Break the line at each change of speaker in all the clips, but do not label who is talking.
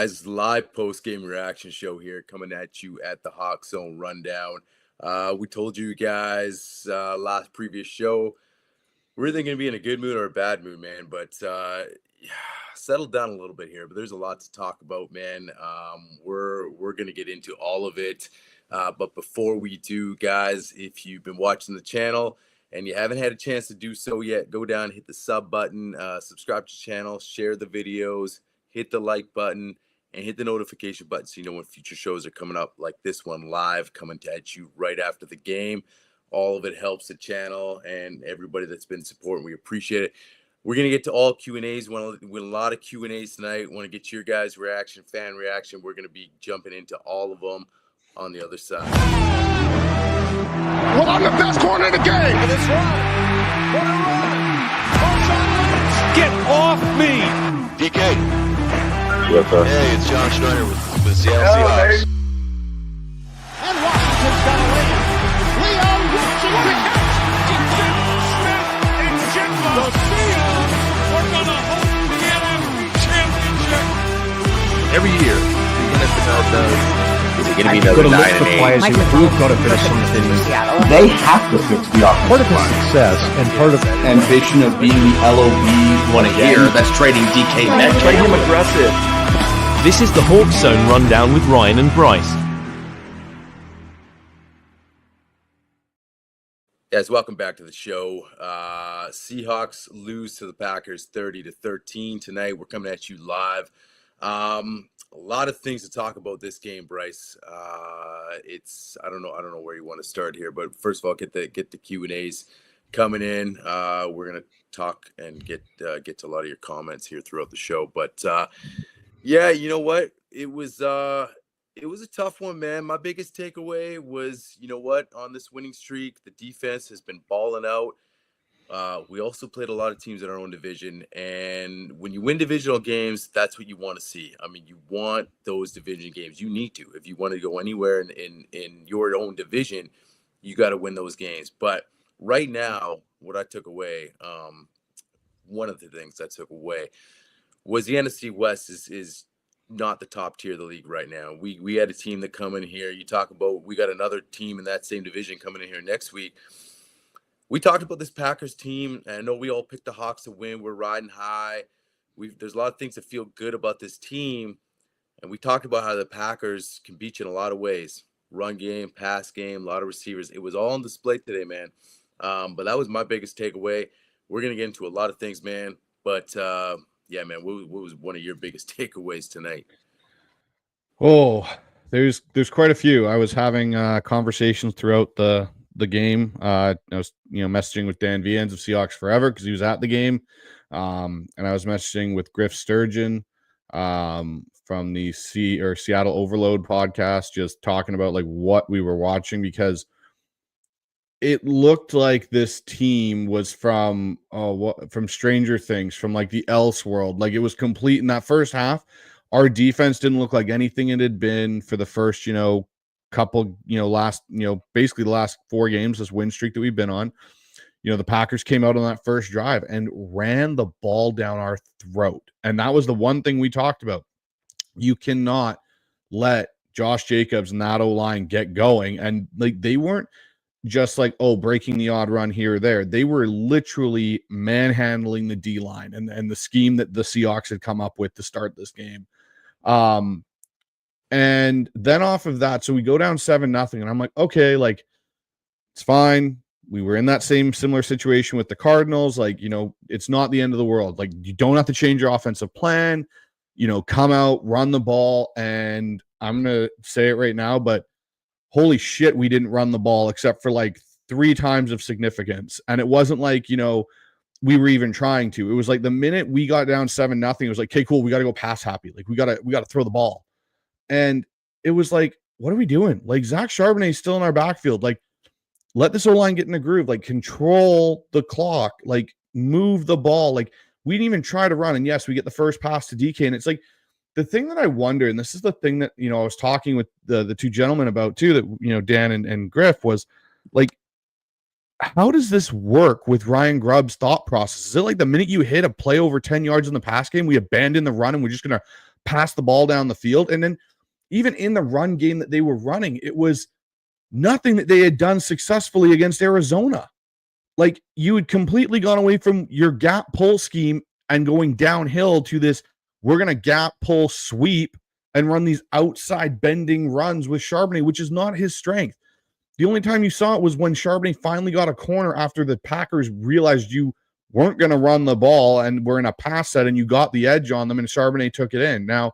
guys, live post-game reaction show here coming at you at the HawksZone Rundown. We told you guys last previous show we're either going to be in a good mood or a bad mood, man. But settle down a little bit here. But there's a lot to talk about, man. We're going to get into all of it. But before we do, guys, if you've been watching the channel and you haven't had a chance to do so yet, go down, hit the sub button, subscribe to the channel, share the videos, hit the like button, and hit the notification button so you know when future shows are coming up, like this one live, coming at you right after the game. All of it helps the channel and everybody that's been supporting. We appreciate it. We're going to get to all Q&As. We want a lot of Q&As tonight. Want to get your guys' reaction, fan reaction. We're going to be jumping into all of them on the other side.
Well, I'm the best corner in the game.
And it's run. Get off me.
DK.
Yes, sir.
Hey, it's John Schneider with Seattle Seahawks.
And Washington's got a lead. Leo Washington. Smith and Jimbo. The Seahawks are going to hold the NFC Championship.
Every year, the NFL does. Is it going to be another 9 and 8?
Players who've got to finish something in Seattle.
They have to fix the offensive
Part of his
line.
success and part of
Ambition of being the LOB one again. That's trading DK Metcalf.
Play him aggressive.
This is the HawksZone Rundown with Ryan and Bryce.
Guys, welcome back to the show. Seahawks lose to the Packers 30-13 tonight. We're coming at you live. A lot of things to talk about this game, Bryce. I don't know where you want to start here, but first of all, get the Q&As coming in. We're gonna talk and get to a lot of your comments here throughout the show. But yeah, you know what? It was a tough one, man. My biggest takeaway was, you know what, on this winning streak, the defense has been balling out. We also played a lot of teams in our own division, and when you win divisional games, that's what you want to see. I mean, you want those division games. You need to. If you want to go anywhere in your own division, you got to win those games. But right now, what I took away, one of the things I took away was the NFC West is not the top tier of the league right now. We had a team that come in here. You talk about, we got another team in that same division coming in here next week. We talked about this Packers team, and I know we all picked the Hawks to win. We're riding high. There's a lot of things that feel good about this team, and we talked about how the Packers can beat you in a lot of ways. Run game, pass game, a lot of receivers. It was all on display today, man. But that was my biggest takeaway. We're going to get into a lot of things, man. But, yeah, man, what was one of your biggest takeaways tonight?
Oh, there's quite a few. I was having conversations throughout the game. I was messaging with Dan Vians of Seahawks Forever because he was at the game, and I was messaging with Griff Sturgeon from the Seattle Overload podcast, just talking about like what we were watching, because it looked like this team was from Stranger Things, from like the Elseworld. Like, it was complete in that first half. Our defense didn't look like anything it had been for the first, couple, basically the last 4 games, this win streak that we've been on. The Packers came out on that first drive and ran the ball down our throat. And that was the one thing we talked about. You cannot let Josh Jacobs and that O-line get going. And like, they weren't just like, breaking the odd run here or there. They were literally manhandling the D-line and the scheme that the Seahawks had come up with to start this game. And then off of that, so we go down 7-0, and I'm like, okay, like, it's fine. We were in that similar situation with the Cardinals. Like, it's not the end of the world. Like, you don't have to change your offensive plan, come out, run the ball. And I'm going to say it right now, but holy shit, we didn't run the ball except for like 3 times of significance. And it wasn't like, we were even trying to. It was like the minute we got down 7-0, it was like, okay, cool, we got to go pass happy. Like, we got to throw the ball. And it was like, what are we doing? Like, Zach Charbonnet is still in our backfield. Like, let this O-line get in the groove. Like, control the clock. Like, move the ball. Like, we didn't even try to run. And yes, we get the first pass to DK. And it's like, the thing that I wonder, and this is the thing that, I was talking with the 2 gentlemen about too, that, Dan and Griff, was like, how does this work with Ryan Grubb's thought process? Is it like the minute you hit a play over 10 yards in the pass game, we abandon the run and we're just going to pass the ball down the field. And then even in the run game that they were running, it was nothing that they had done successfully against Arizona. Like, you had completely gone away from your gap pull scheme and going downhill to this, we're going to gap pull sweep and run these outside bending runs with Charbonnet, which is not his strength. The only time you saw it was when Charbonnet finally got a corner after the Packers realized you weren't going to run the ball and were in a pass set and you got the edge on them and Charbonnet took it in. Now,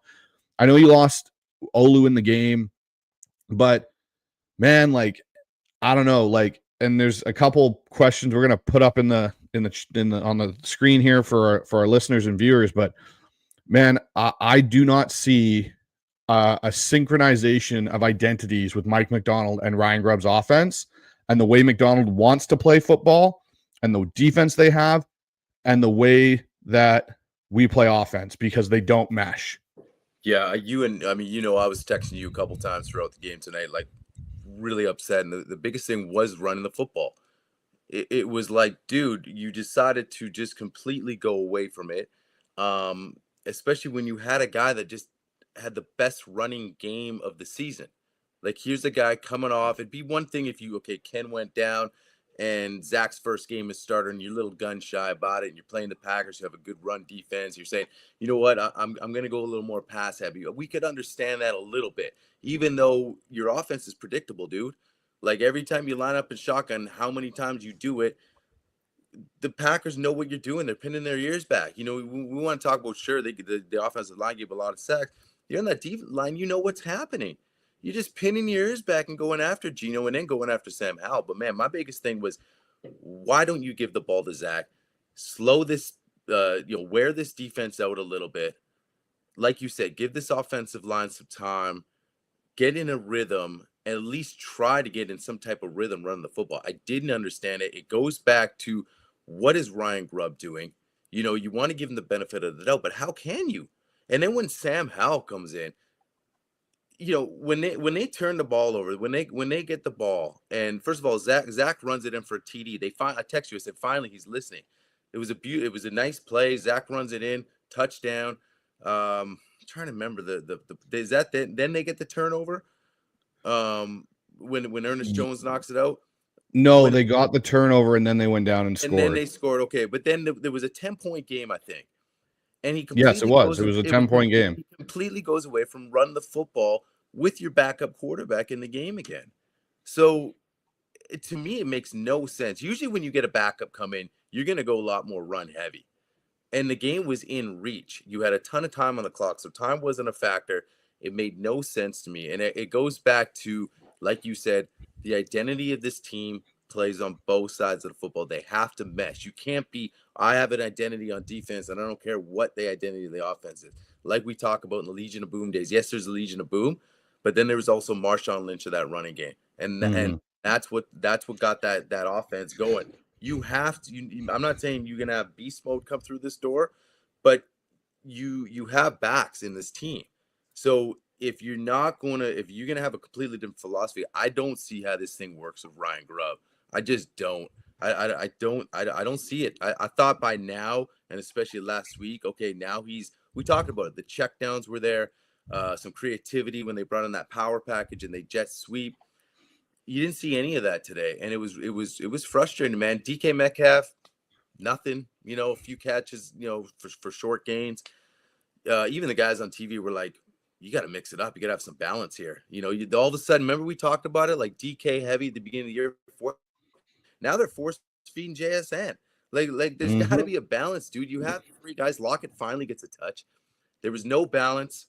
I know you lost Olu in the game, but man, like, I don't know, like, and there's a couple questions we're going to put up on the screen here for our listeners and viewers, but man, I do not see a synchronization of identities with Mike Macdonald and Ryan Grubb's offense and the way Macdonald wants to play football and the defense they have and the way that we play offense, because they don't mesh.
Yeah, I was texting you a couple times throughout the game tonight, like, really upset. And the biggest thing was running the football. It was like, dude, you decided to just completely go away from it. Especially when you had a guy that just had the best running game of the season. Like, here's a guy coming off. It'd be one thing if Ken went down and Zach's first game as starter and you're a little gun shy about it and you're playing the Packers, you have a good run defense. You're saying, you know what, I'm going to go a little more pass heavy. We could understand that a little bit, even though your offense is predictable, dude. Like, every time you line up in shotgun, how many times you do it, the Packers know what you're doing. They're pinning their ears back. You know, we want to talk about, sure, the offensive line gave a lot of sacks. You're on that defensive line, you know what's happening. You're just pinning your ears back and going after Geno and then going after Sam Howell. But, man, my biggest thing was, why don't you give the ball to Zach? Slow this, wear this defense out a little bit. Like you said, give this offensive line some time, get in a rhythm, and at least try to get in some type of rhythm running the football. I didn't understand it. It goes back to, what is Ryan Grubb doing? You know, you want to give him the benefit of the doubt, but how can you? And then when Sam Howell comes in, you know, when they turn the ball over, when they get the ball, and first of all, Zach runs it in for a TD. I text you, I said, finally he's listening. It was a nice play. Zach runs it in, touchdown. I'm trying to remember then they get the turnover. When Ernest Jones knocks it out.
No, they got the turnover and then they went down and scored.
And then they scored. Okay, but then there was a 10-point game, I think. And he
yes, it was. It was a 10-point game.
He completely goes away from running the football with your backup quarterback in the game again. So, to me, it makes no sense. Usually when you get a backup come in, you're going to go a lot more run heavy. And the game was in reach. You had a ton of time on the clock, so time wasn't a factor. It made no sense to me. And it goes back to, like you said, the identity of this team plays on both sides of the football. They have to mesh. You can't be, I have an identity on defense, and I don't care what the identity of the offense is. Like we talk about in the Legion of Boom days. Yes, there's a Legion of Boom, but then there was also Marshawn Lynch of that running game. And that's what got that offense going. You have to, I'm not saying you're going to have beast mode come through this door, but you have backs in this team. So if you're going to have a completely different philosophy, I don't see how this thing works with Ryan Grubb. I just don't. I don't see it. I thought by now, and especially last week, okay, now we talked about it. The checkdowns were there, some creativity when they brought in that power package and they jet sweep. You didn't see any of that today, and it was frustrating, man. DK Metcalf, nothing. You know, a few catches, you know, for short gains. Even the guys on TV were like, you got to mix it up. You got to have some balance here. You know, all of a sudden, remember we talked about it, like DK heavy at the beginning of the year. Now they're force feeding JSN. Like there's got to be a balance, dude. You have three guys. Lockett finally gets a touch. There was no balance.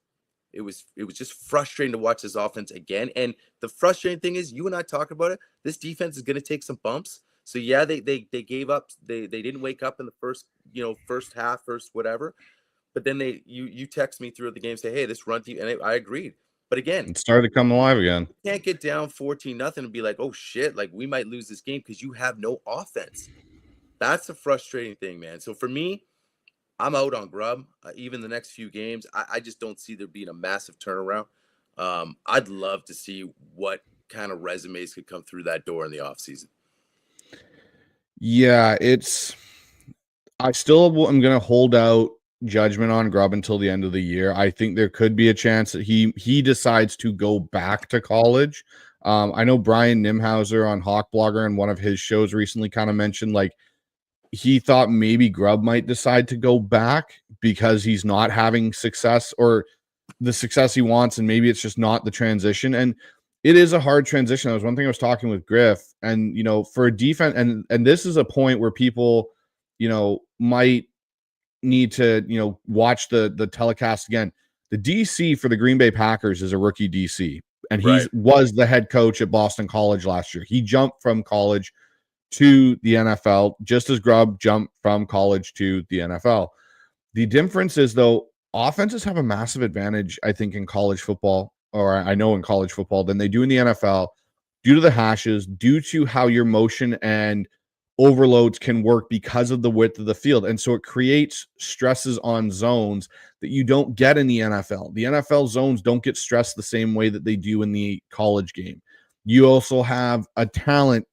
It was just frustrating to watch this offense again. And the frustrating thing is, you and I talked about it. This defense is going to take some bumps. So yeah, they gave up. They didn't wake up in the first half, first whatever. But then you text me throughout the game, say, hey, this run team, and I agreed. But again,
it started to come alive again.
You can't get down 14-0 and be like, oh shit, like we might lose this game because you have no offense. That's the frustrating thing, man. So for me, I'm out on Grubb. Even the next few games, I just don't see there being a massive turnaround. I'd love to see what kind of resumes could come through that door in the offseason.
Yeah, I still am going to hold out judgment on Grubb until the end of the year. I think there could be a chance that he decides to go back to college. I know Brian Nimhauser on Hawk Blogger in one of his shows recently kind of mentioned like he thought maybe Grubb might decide to go back because he's not having success or the success he wants, and maybe it's just not the transition. And it is a hard transition. That was one thing I was talking with Griff, and for a defense, and this is a point where people, might need to, watch the telecast again. The DC for the Green Bay Packers is a rookie DC, and he was the head coach at Boston College last year. He jumped from college to the NFL, just as Grubb jumped from college to the NFL. The difference is, though, offenses have a massive advantage, I think, in college football, or I know in college football, than they do in the NFL, due to the hashes, due to how your motion and overloads can work because of the width of the field. And so it creates stresses on zones that you don't get in the NFL. The NFL zones don't get stressed the same way that they do in the college game. You also have a talent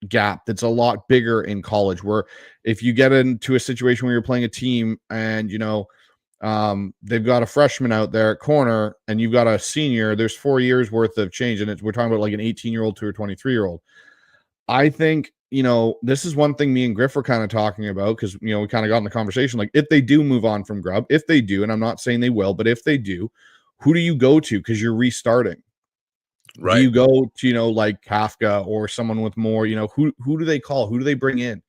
gap that's a lot bigger in college, where if you get into a situation where you're playing a team and they've got a freshman out there at corner and you've got a senior, there's 4 years worth of change, and we're talking about like an 18-year-old to a 23-year-old. I think this is one thing me and Griff were kind of talking about, because we kind of got in the conversation, like if they do move on from Grubb, if they do, and I'm not saying they will, but if they do, who do you go to? Because you're restarting. Right. Do you go to, like Kafka or someone with more, who do they call? Who do they bring in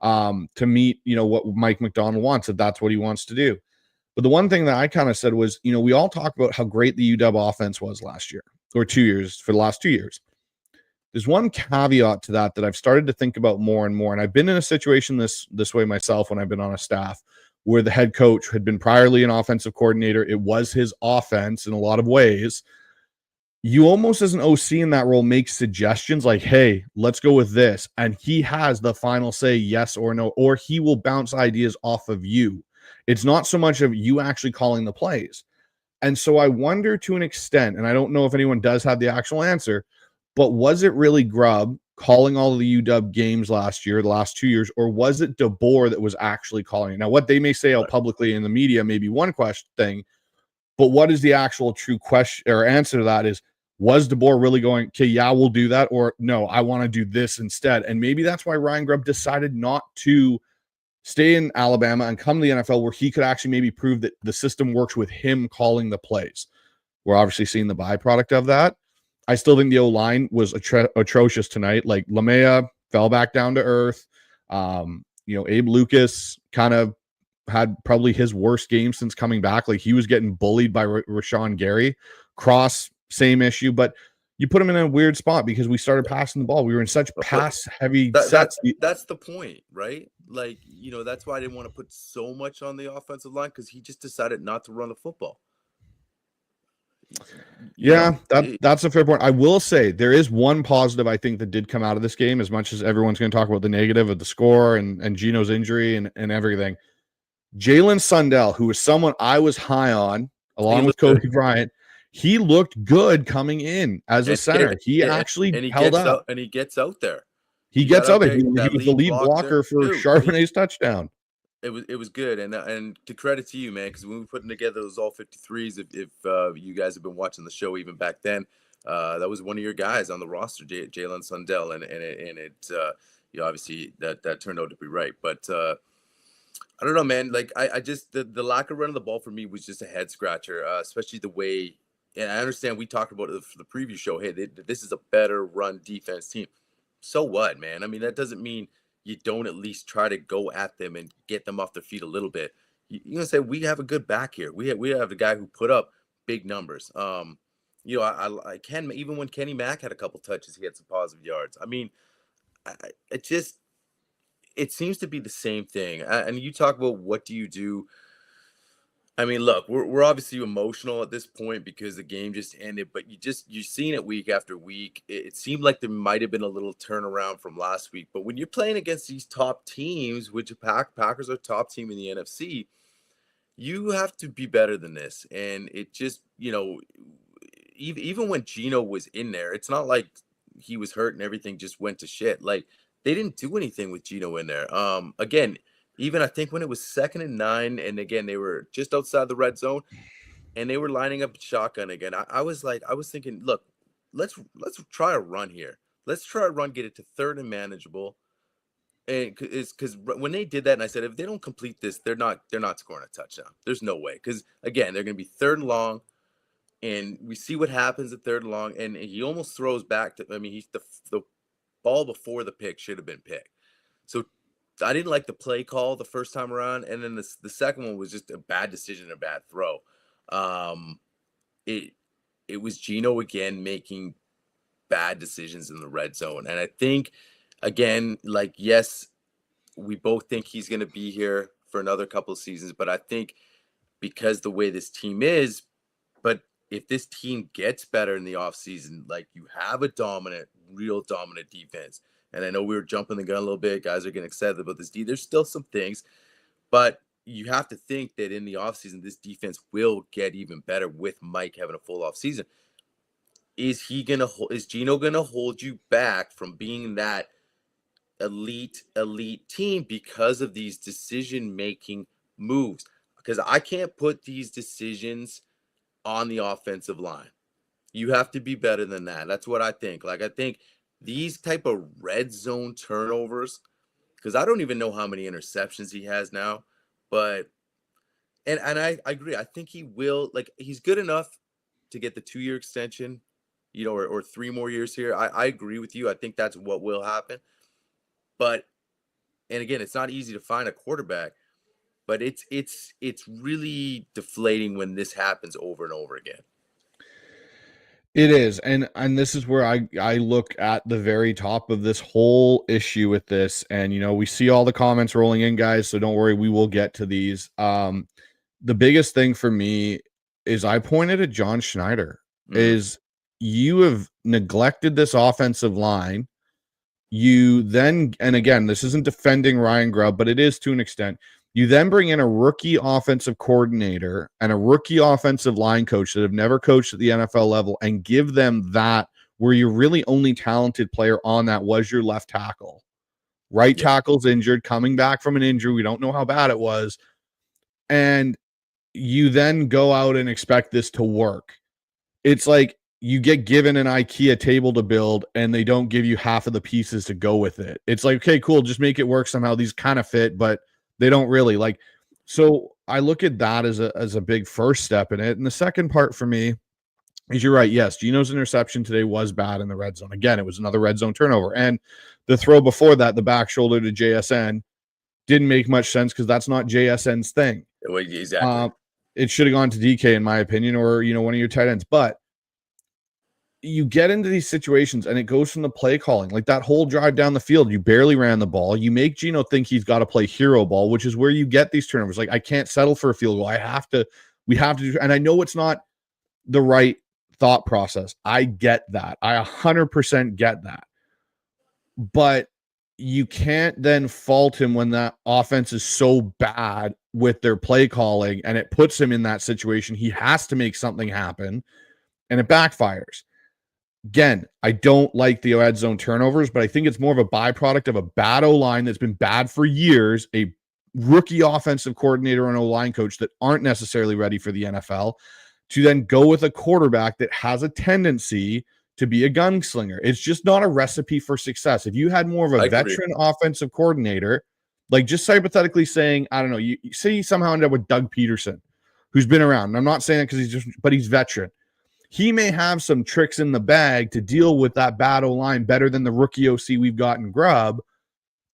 to meet, what Mike McDonald wants, if that's what he wants to do? But the one thing that I kind of said was, we all talk about how great the UW offense was last year, or 2 years, for the last 2 years. There's one caveat to that I've started to think about more and more. And I've been in a situation this way myself when I've been on a staff where the head coach had been priorly an offensive coordinator. It was his offense in a lot of ways. You almost, as an OC in that role, make suggestions like, hey, let's go with this. And he has the final say, yes or no, or he will bounce ideas off of you. It's not so much of you actually calling the plays. And so I wonder, to an extent, and I don't know if anyone does have the actual answer, but was it really Grubb calling all of the UW games last year, the last 2 years, or was it DeBoer that was actually calling it? Now, what they may say out publicly in the media may be one question thing, but what is the actual true question or answer to that is, was DeBoer really going, okay, yeah, we'll do that, or no, I want to do this instead? And maybe that's why Ryan Grubb decided not to stay in Alabama and come to the NFL, where he could actually maybe prove that the system works with him calling the plays. We're obviously seeing the byproduct of that. I still think the O-line was atrocious tonight. Like, Lamea fell back down to earth. Abe Lucas kind of had probably his worst game since coming back. Like, he was getting bullied by Rashawn Gary. Cross, same issue, but you put him in a weird spot because we started passing the ball. We were in such pass-heavy sets.
That's the point, right? Like, that's why I didn't want to put so much on the offensive line, because he just decided not to run the football.
That's a fair point. I will say there is one positive I think that did come out of this game, as much as everyone's going to talk about the negative of the score and Gino's injury and everything. Jalen Sundell, who was someone I was high on, along with Cody Bryant, he looked good coming in as a center. He actually held up.
And he gets out there.
He gets out there. He was the lead blocker for Charbonnet's touchdown.
It was good, and to credit to you, man, because when we were putting together those all 53s, if you guys have been watching the show even back then, that was one of your guys on the roster, Jalen Sundell, and it obviously that turned out to be right. But I don't know, man. Like, I just the lack of running the ball for me was just a head scratcher, especially the way. And I understand we talked about it for the preview show. Hey, this is a better run defense team. So what, man? I mean, that doesn't mean you don't at least try to go at them and get them off their feet a little bit. You're gonna say we have a good back here. We have a guy who put up big numbers. I can, even when Kenny Mack had a couple touches, he had some positive yards. I mean, it seems to be the same thing. And you talk about what do you do? I mean, look, we're obviously emotional at this point because the game just ended, but you're seeing it week after week. It seemed like there might have been a little turnaround from last week, but when you're playing against these top teams, which Packers are top team in the NFC, you have to be better than this. And it just, even when Gino was in there, it's not like he was hurt and everything just went to shit. Like, they didn't do anything with Gino in there. Again, even I think when it was 2nd and 9, and again, they were just outside the red zone and they were lining up shotgun again. I was thinking, look, let's try a run here. Let's try a run, get it to 3rd and manageable. And it's because when they did that, and I said, if they don't complete this, they're not scoring a touchdown. There's no way. Because again, they're going to be 3rd and long, and we see what happens at 3rd and long, and he almost throws back to. I mean, the ball before the pick should have been picked. So I didn't like the play call the first time around, and then the second one was just a bad decision, a bad throw. It was Geno again making bad decisions in the red zone, and I think. Again, like, yes, we both think he's going to be here for another couple of seasons, but I think because the way this team is, but if this team gets better in the offseason, like you have a real dominant defense, and I know we were jumping the gun a little bit, guys are getting excited about this there's still some things, but you have to think that in the offseason, this defense will get even better with Mike having a full offseason. Is Geno going to hold you back from being that elite team because of these decision-making moves? Because I can't put these decisions on the offensive line. You have to be better than that. That's what I think. Like, I think these type of red zone turnovers, because I don't even know how many interceptions he has now, but and I agree. I think he will, like, he's good enough to get the 2-year extension, or 3 more years here. I agree with you. I think that's what will happen. But, and again, it's not easy to find a quarterback, but it's really deflating when this happens over and over again.
It is, and this is where I look at the very top of this whole issue with this, and we see all the comments rolling in, guys, so don't worry, we will get to these. The biggest thing for me is I pointed at John Schneider, is you have neglected this offensive line. You then, and again, this isn't defending Ryan Grubb, but it is to an extent. You then bring in a rookie offensive coordinator and a rookie offensive line coach that have never coached at the NFL level and give them that where your really only talented player on that was your left tackle. Right tackle's injured, coming back from an injury. We don't know how bad it was. And you then go out and expect this to work. It's like, you get given an IKEA table to build and they don't give you half of the pieces to go with it. It's like, okay, cool. Just make it work somehow. These kind of fit, but they don't really like. So I look at that as a big first step in it. And the second part for me is, you're right. Yes. Geno's interception today was bad in the red zone. Again, it was another red zone turnover. And the throw before that, the back shoulder to JSN, didn't make much sense because that's not JSN's thing.
Exactly.
It should have gone to DK in my opinion, or, one of your tight ends, but you get into these situations and it goes from the play calling, like that whole drive down the field, you barely ran the ball. You make Geno think he's got to play hero ball, which is where you get these turnovers. Like, I can't settle for a field goal. We have to do, and I know it's not the right thought process. I get that. I 100% get that. But you can't then fault him when that offense is so bad with their play calling and it puts him in that situation. He has to make something happen and it backfires. Again, I don't like the red zone turnovers, but I think it's more of a byproduct of a bad O-line that's been bad for years, a rookie offensive coordinator and O-line coach that aren't necessarily ready for the NFL, to then go with a quarterback that has a tendency to be a gunslinger. It's just not a recipe for success. If you had more of a veteran offensive coordinator, like just hypothetically saying, I don't know, you say you somehow end up with Doug Peterson, who's been around. And I'm not saying that because he's veteran. He may have some tricks in the bag to deal with that bad O-line better than the rookie OC we've got in Grubb,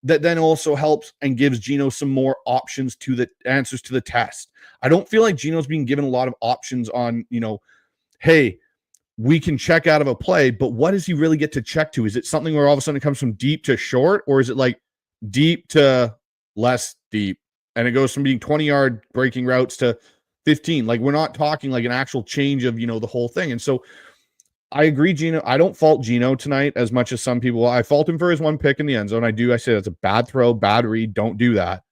that then also helps and gives Geno some more options to the answers to the test. I don't feel like Geno's being given a lot of options on, hey, we can check out of a play, but what does he really get to check to? Is it something where all of a sudden it comes from deep to short, or is it like deep to less deep? And it goes from being 20-yard breaking routes to 15. Like, we're not talking like an actual change of, the whole thing. And so I agree, Geno. I don't fault Geno tonight as much as some people. I fault him for his one pick in the end zone. I say that's a bad throw, bad read. Don't do that.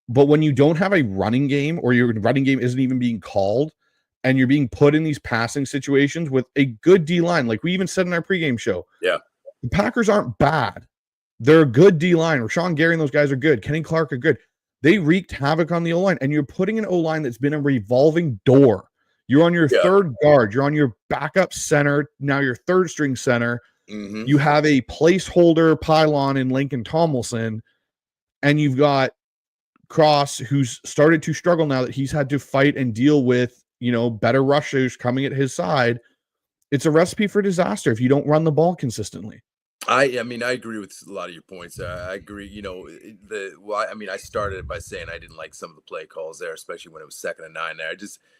But when you don't have a running game, or your running game isn't even being called, and you're being put in these passing situations with a good D-line, like we even said in our pregame show, the Packers aren't bad. They're a good D-line. Rashawn Gary and those guys are good. Kenny Clark are good. They wreaked havoc on the O-line, and you're putting an O-line that's been a revolving door. You're on your third guard. You're on your backup center. Now your third string center.
Mm-hmm.
You have a placeholder pylon in Lincoln Tomlinson, and you've got Cross, who's started to struggle now that he's had to fight and deal with, better rushers coming at his side. It's a recipe for disaster if you don't run the ball consistently.
I mean, I agree with a lot of your points. I agree. I started it by saying I didn't like some of the play calls there, especially when it was 2nd and 9 there.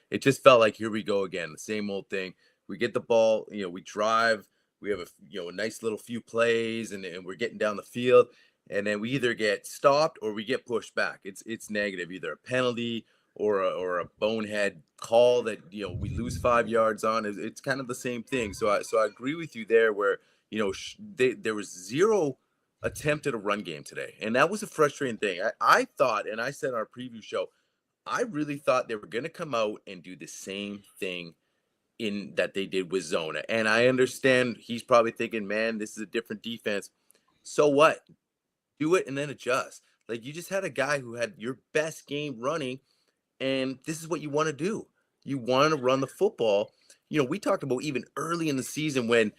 It just felt like, here we go again, the same old thing. We get the ball, we drive, we have a nice little few plays, and we're getting down the field, and then we either get stopped or we get pushed back. It's negative, either a penalty or a bonehead call that we lose 5 yards on. It's kind of the same thing. So I agree with you there, where there was zero attempt at a run game today, and that was a frustrating thing. I thought, and I said on our preview show, I really thought they were going to come out and do the same thing in that they did with Zona. And I understand he's probably thinking, man, this is a different defense. So what? Do it and then adjust. Like, you just had a guy who had your best game running, and this is what you want to do. You want to run the football. We talked about even early in the season when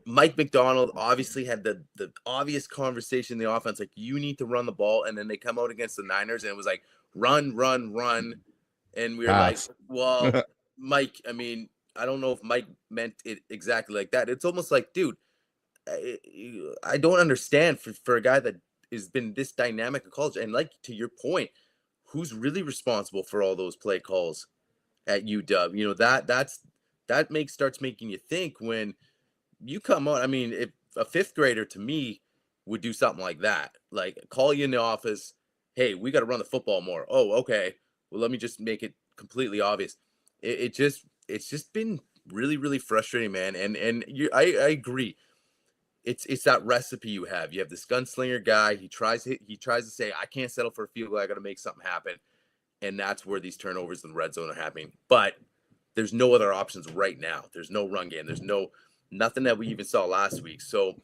Mike McDonald obviously had the obvious conversation in the offense, like, you need to run the ball. And then they come out against the Niners, and it was like, run, run, run. And we were like, well, Mike, I mean, I don't know if Mike meant it exactly like that. It's almost like, dude, I don't understand for a guy that has been this dynamic in college. And like, to your point, who's really responsible for all those play calls at UW? That starts making you think when you come on. I mean, if a 5th grader to me would do something like that, like call you in the office, hey, we got to run the football more. Oh, okay. Well, let me just make it completely obvious. It's just been really, really frustrating, man. And I agree. It's that recipe you have. You have this gunslinger guy. He tries to say, I can't settle for a field goal. I got to make something happen. And that's where these turnovers in the red zone are happening. But there's no other options right now. There's no run game. There's nothing that we even saw last week. So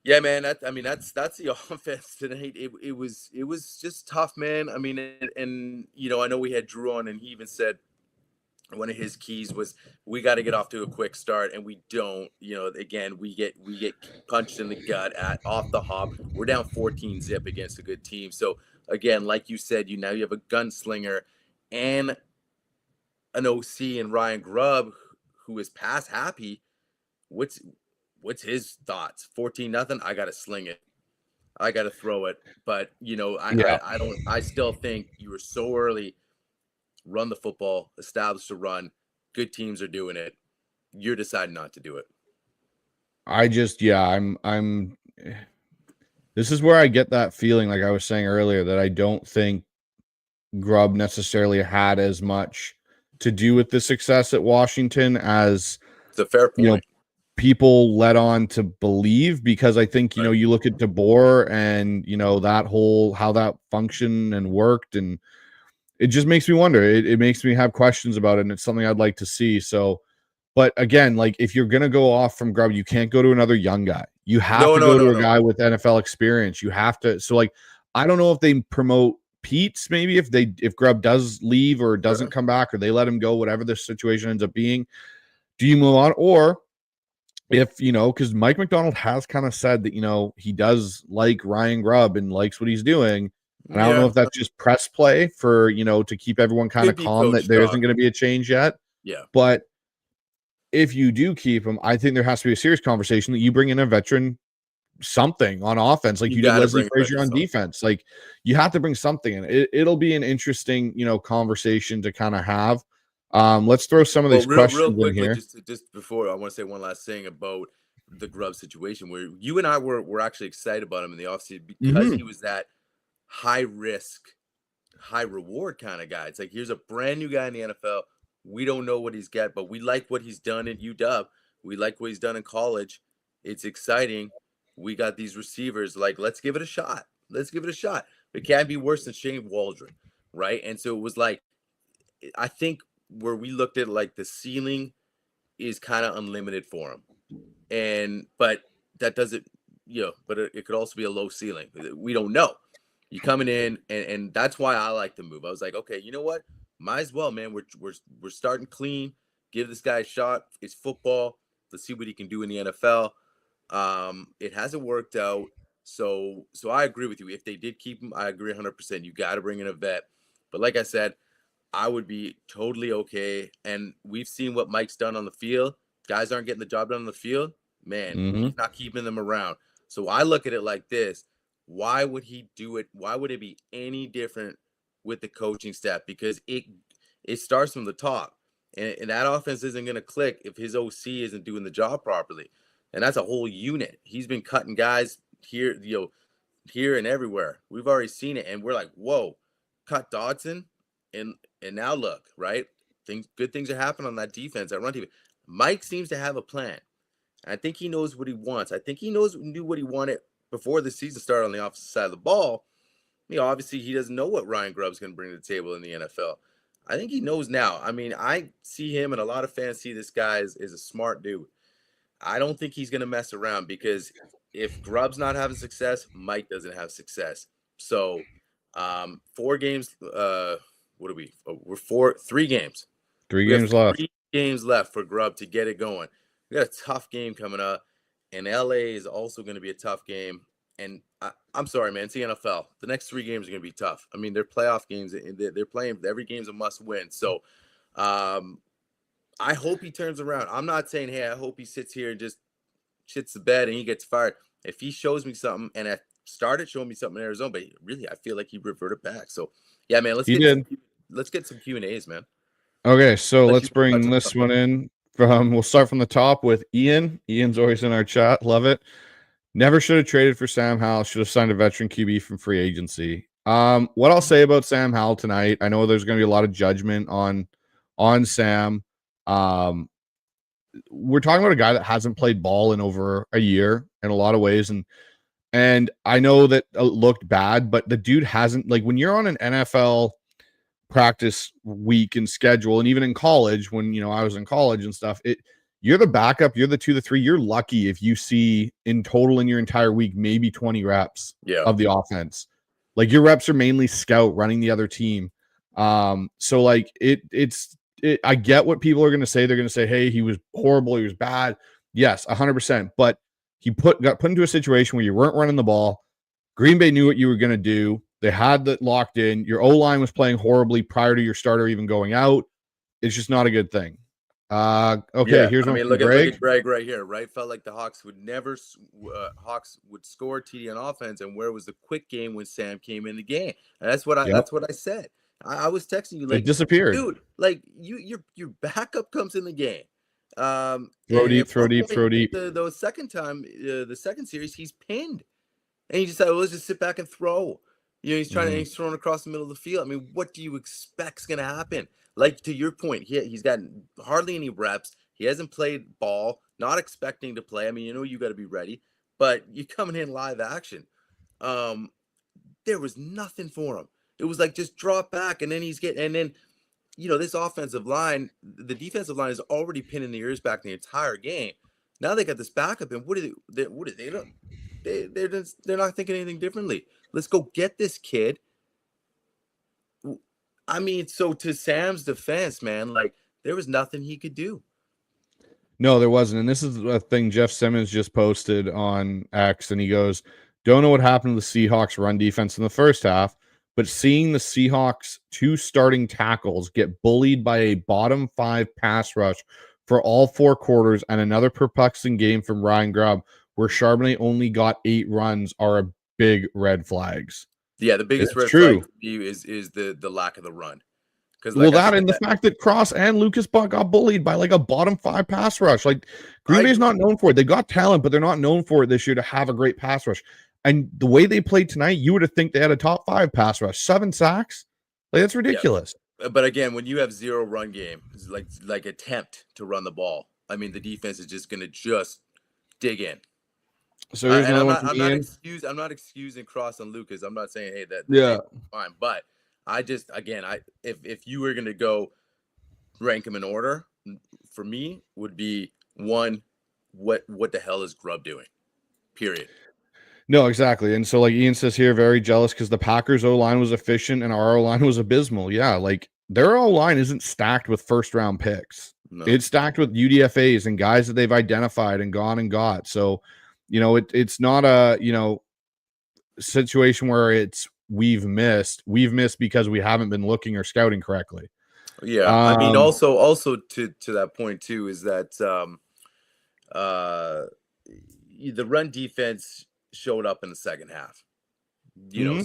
yeah, man, that's the offense tonight. It was just tough, man. I mean, and I know we had Drew on, and he even said one of his keys was, we got to get off to a quick start, and we don't. Again, we get punched in the gut off the hop. We're down 14-0 against a good team. So again, like you said, now you have a gunslinger and an OC and Ryan Grubb, who is pass happy. What's his thoughts? 14-0. I got to sling it. I got to throw it. But I still think you were so early. Run the football, establish a run. Good teams are doing it. You're deciding not to do it. I'm this is where I get that feeling, like I was saying earlier, that I don't think Grubb necessarily had as much to do with the success at Washington as It's a fair point.
People led on to believe, because I think, you look at DeBoer and, that whole, how that functioned and worked, and it just makes me wonder. It makes me have questions about it, and it's something I'd like to see. So, but again, like, if you're going to go off from Grubb, you can't go to another young guy. You have to go to a guy with NFL experience. You have to. So, like, I don't know if they promote Pete's, maybe if Grubb does leave or doesn't come back, or they let him go, whatever the situation ends up being. Do you move on? Or if, because Mike McDonald has kind of said that, he does like Ryan Grubb and likes what he's doing. And I don't know if that's just press play for, to keep everyone kind of calm that there isn't going to be a change yet.
Yeah.
But if you do keep him, I think there has to be a serious conversation that you bring in a veteran something on offense, like you did Leslie Frazier on defense. Like, you have to bring something in. It'll be an interesting, conversation to kind of have. Let's throw some of these questions real quickly, in here.
Just before, I want to say one last thing about the Grubb situation, where you and I were actually excited about him in the offseason because he was that high risk, high reward kind of guy. It's like, here's a brand new guy in the NFL. We don't know what he's got, but we like what he's done at UW. We like what he's done in college. It's exciting. We got these receivers. Like, let's give it a shot. It can't be worse than Shane Waldron, right? And so it was like, I think where we looked at, like, the ceiling is kind of unlimited for him. But that doesn't, but it could also be a low ceiling. We don't know. You coming in, and that's why I like the move. I was like, okay, you know what? Might as well, man. We're starting clean. Give this guy a shot. It's football. Let's see what he can do in the NFL. It hasn't worked out. So I agree with you. If they did keep him, I agree 100%. You got to bring in a vet. But like I said, I would be totally okay. And we've seen what Mike's done on the field. Guys aren't getting the job done on the field. Man, he's not keeping them around. So I look at it like this. Why would he do it? Why would it be any different with the coaching staff? Because it starts from the top. And that offense isn't going to click if his OC isn't doing the job properly. And that's a whole unit. He's been cutting guys here, here and everywhere. We've already seen it. And we're like, whoa, cut Dodson. And now look, right? Good things are happening on that defense, that run defense. Mike seems to have a plan. I think he knows what he wants. I think he knew what he wanted before the season started on the opposite side of the ball. Obviously he doesn't know what Ryan Grubb's going to bring to the table in the NFL. I think he knows now. I mean, I see him, and a lot of fans see this guy as a smart dude. I don't think he's going to mess around, because if Grubb's not having success, Mike doesn't have success. So 4 games. What are we? We're 3 games.
3 games left.
3 games left for Grubb to get it going. We got a tough game coming up, and LA is also going to be a tough game. And I'm sorry, man, it's the NFL. The next 3 games are going to be tough. I mean, they're playoff games, and they're playing. Every game's a must win. So I hope he turns around. I'm not saying, hey, I hope he sits here and just shits the bed and he gets fired. If he shows me something, and I started showing me something in Arizona, but really, I feel like he reverted back. So yeah, man, let's get some Q&As, man.
Okay, so let's bring this one in. We'll start from the top with Ian. Ian's always in our chat. Love it. Never should have traded for Sam Howell. Should have signed a veteran QB from free agency. What I'll say about Sam Howell tonight, I know there's going to be a lot of judgment on Sam. We're talking about a guy that hasn't played ball in over a year in a lot of ways, and I know that it looked bad, but the dude hasn't, like, when you're on an NFL practice week and schedule, and even in college, when I was in college and stuff, you're the backup, you're the 2 to 3, you're lucky if you see in total in your entire week maybe 20 reps of the offense. Like, your reps are mainly scout running the other team. So like I get what people are going to say. They're going to say, hey, he was horrible, he was bad. Yes, 100%. But he got put into a situation where you weren't running the ball. Green Bay knew what you were going to do. They had that locked in. Your O-line was playing horribly prior to your starter even going out. It's just not a good thing. Here's one.
Look at Greg right here. Right, felt like the Hawks would never. Hawks would score TD on offense, and where was the quick game when Sam came in the game? And that's what I said. I was texting you, like,
it disappeared,
dude. Like, your backup comes in the game.
Throw deep.
The second time, the second series, he's pinned, and he decided, let's just sit back and throw. He's trying to, he's throwing across the middle of the field. I mean, what do you expect's going to happen? Like, to your point, he's got hardly any reps. He hasn't played ball, not expecting to play. I mean, you got to be ready, but you're coming in live action. There was nothing for him. It was like, just drop back, and then this offensive line, the defensive line is already pinning the ears back the entire game. Now they got this backup, and what do they do? They're not thinking anything differently. Let's go get this kid. I mean, so to Sam's defense, man, like, there was nothing he could do.
No, there wasn't. And this is a thing Jeff Simmons just posted on X, and he goes, don't know what happened to the Seahawks run defense in the first half, but seeing the Seahawks 2 starting tackles get bullied by a bottom 5 pass rush for all 4 quarters, and another perplexing game from Ryan Grubb where Charbonnet only got 8 runs are a big red flags.
Yeah, the biggest red flag is the lack of the run.
And the fact that Cross and Lucas Buck got bullied by like a bottom 5 pass rush. Like, Green Bay's not known for it. They got talent, but they're not known for it this year to have a great pass rush. And the way they played tonight, you would have think they had a top 5 pass rush. 7 sacks. Like, that's ridiculous.
Yeah. But again, when you have 0 run game, it's like attempt to run the ball, I mean, the defense is just going to just dig in.
So I'm
not excusing Cross and Lucas. I'm not saying, hey, that's fine. But I just, again, if you were going to go rank them in order, for me would be 1, what the hell is Grubb doing? Period.
No, exactly. And so, like Ian says here, very jealous because the Packers O-line was efficient and our O-line was abysmal. Yeah, like their O-line isn't stacked with first-round picks.
No.
It's stacked with UDFAs and guys that they've identified and gone and got. So, it's not a, situation where it's we've missed because we haven't been looking or scouting correctly.
Yeah. I mean, also to that point too, is that the run defense showed up in the second half.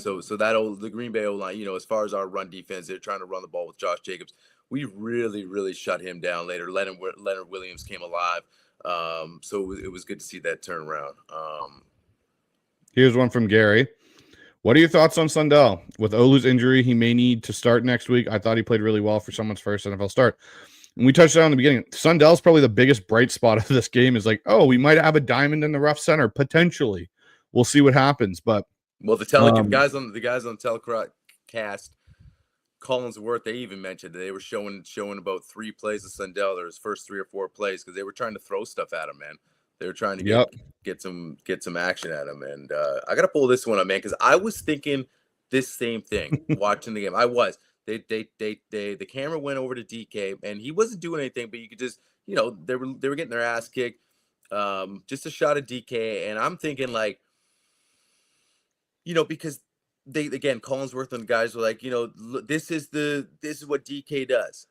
So the Green Bay O-line, as far as our run defense, they're trying to run the ball with Josh Jacobs. We really, really shut him down later. Leonard Williams came alive. So it was good to see that turnaround.
Here's one from Gary. What are your thoughts on Sundell? With Olu's injury, he may need to start next week. I thought he played really well for someone's first NFL start. And we touched on in the beginning. Sundell's probably the biggest bright spot of this game is like, we might have a diamond in the rough center, potentially. We'll see what happens. But
the guys on telecast, Collinsworth, they even mentioned they were showing about 3 plays of Sundell, their first 3 or 4 plays, because they were trying to throw stuff at him, man. They were trying to get some action at him. And I gotta pull this one up, man, because I was thinking this same thing watching the game. I was. The camera went over to DK and he wasn't doing anything, but you could just, they were getting their ass kicked. Just a shot of DK, and I'm thinking like, because Collinsworth and the guys were like, this is what DK does.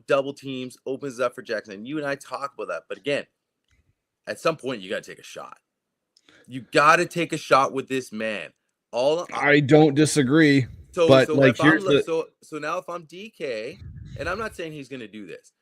Double teams, opens up for Jackson. And you and I talk about that. But again, at some point you got to take a shot. You got to take a shot with this man.
I don't disagree.
So
now if
I'm DK, and I'm not saying he's going to do this,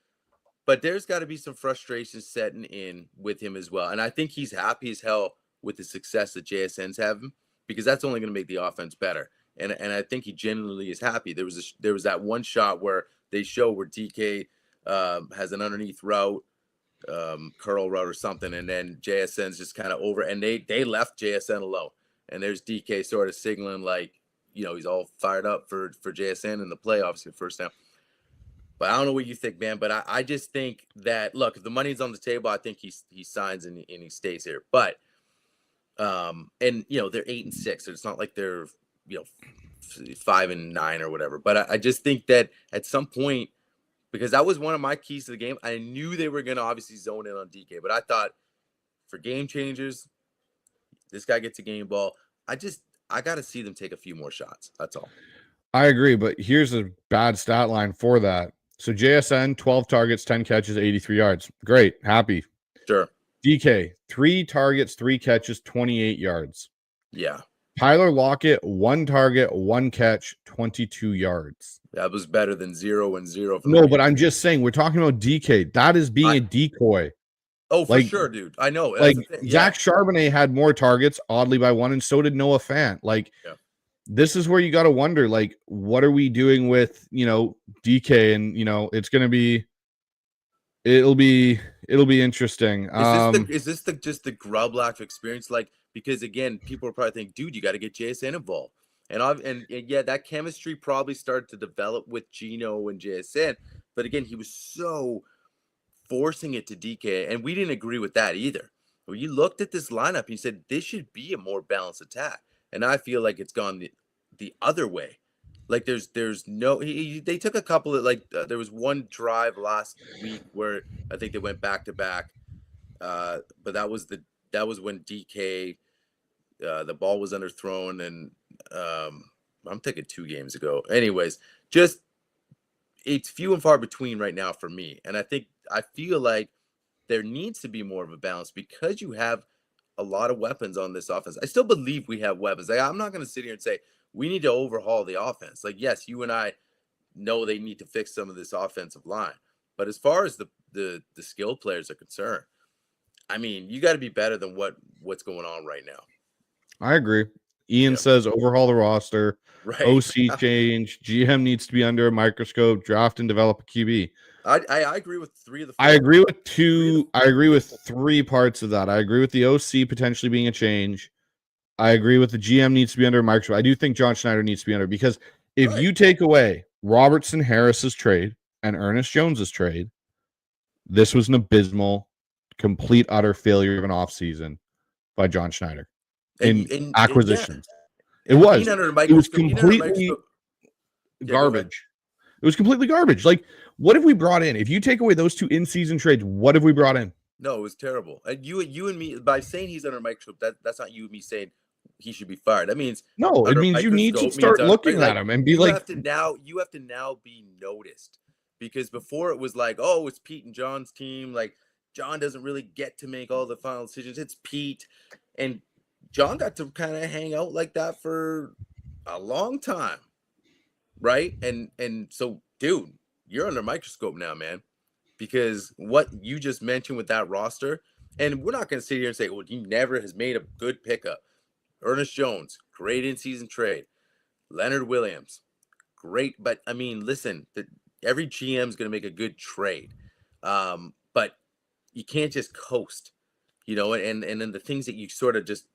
but there's got to be some frustration setting in with him as well. And I think he's happy as hell with the success that JSN's having, because that's only going to make the offense better. And I think he genuinely is happy. There was that one shot where they show where DK has an underneath route, curl route or something, and then JSN's just kind of over, and they left JSN alone. And there's DK sort of signaling like, he's all fired up for JSN in the play, obviously first down. But I don't know what you think, man. But I just think that, look, if the money's on the table, I think he signs and he stays here. But and they're 8-6, so it's not like they're 5-9 or whatever. But I just think that at some point, because that was one of my keys to the game, I knew they were going to obviously zone in on DK. But I thought for game changers, this guy gets a game ball. I got to see them take a few more shots. That's all.
I agree, but here's a bad stat line for that. So JSN, 12 targets, 10 catches, 83 yards. Great. Happy.
Sure.
DK, 3 targets, 3 catches, 28 yards.
Yeah.
Tyler Lockett, 1 target, 1 catch, 22 yards.
That was better than 0 and 0.
No, but I'm just saying, we're talking about DK. That is being a decoy.
Oh, for sure, dude. I know.
Like, Zach Charbonnet had more targets, oddly by 1, and so did Noah Fant. Like, this is where you got to wonder, like, what are we doing with, DK? And, it's going to be, it'll be interesting.
Is this just the Grubb lack of experience? Like, because again, people are probably thinking, dude, you got to get JSN involved. And yeah, that chemistry probably started to develop with Gino and JSN. But again, he was so forcing it to DK, and we didn't agree with that either. When you looked at this lineup, you said this should be a more balanced attack, and I feel like it's gone the other way. Like there's no they took a couple of there was one drive last week where I think they went back to back, but that was when DK the ball was underthrown, and I'm thinking 2 games ago. Anyways, just it's few and far between right now for me, and I feel like there needs to be more of a balance because you have a lot of weapons on this offense. I still believe we have weapons. I'm not going to sit here and say we need to overhaul the offense. Like, yes, you and I know they need to fix some of this offensive line. But as far as the skilled players are concerned, I mean, you got to be better than what's going on right now.
I agree. Ian says overhaul the roster,
right.
OC change, GM needs to be under a microscope, draft and develop a QB.
I agree with 3 of the 4.
I agree with 2. I agree with 3 parts of that. I agree with the OC potentially being a change. I agree with the GM needs to be under a microscope. I do think John Schneider needs to be under, because if you take away Robertson Harris's trade and Ernest Jones's trade, this was an abysmal, complete, utter failure of an offseason by John Schneider.
And
acquisitions.
yeah.
It
And
was.
being under a
It was
microscope, being under a
completely
microscope- Yeah, go ahead.
garbage. It was completely garbage. Like, what have we brought in? If you take away those two in-season trades, what have we brought in?
No, it was terrible. And you and me, by saying he's under a microscope, that's not you and me saying he should be fired. That means
No, it
under a
means you need to
microscope
start
means
looking
like,
at him and be
you
like,
have to now be noticed, because before it was like, oh, it's Pete and John's team. Like, John doesn't really get to make all the final decisions. It's Pete, and John got to kind of hang out like that for a long time, right? And so, dude, you're under a microscope now, man, because what you just mentioned with that roster, and we're not going to sit here and say, well, he never has made a good pickup. Ernest Jones, great in-season trade. Leonard Williams, great. But, I mean, listen, every GM is going to make a good trade. But you can't just coast, and then the things that you sort of just,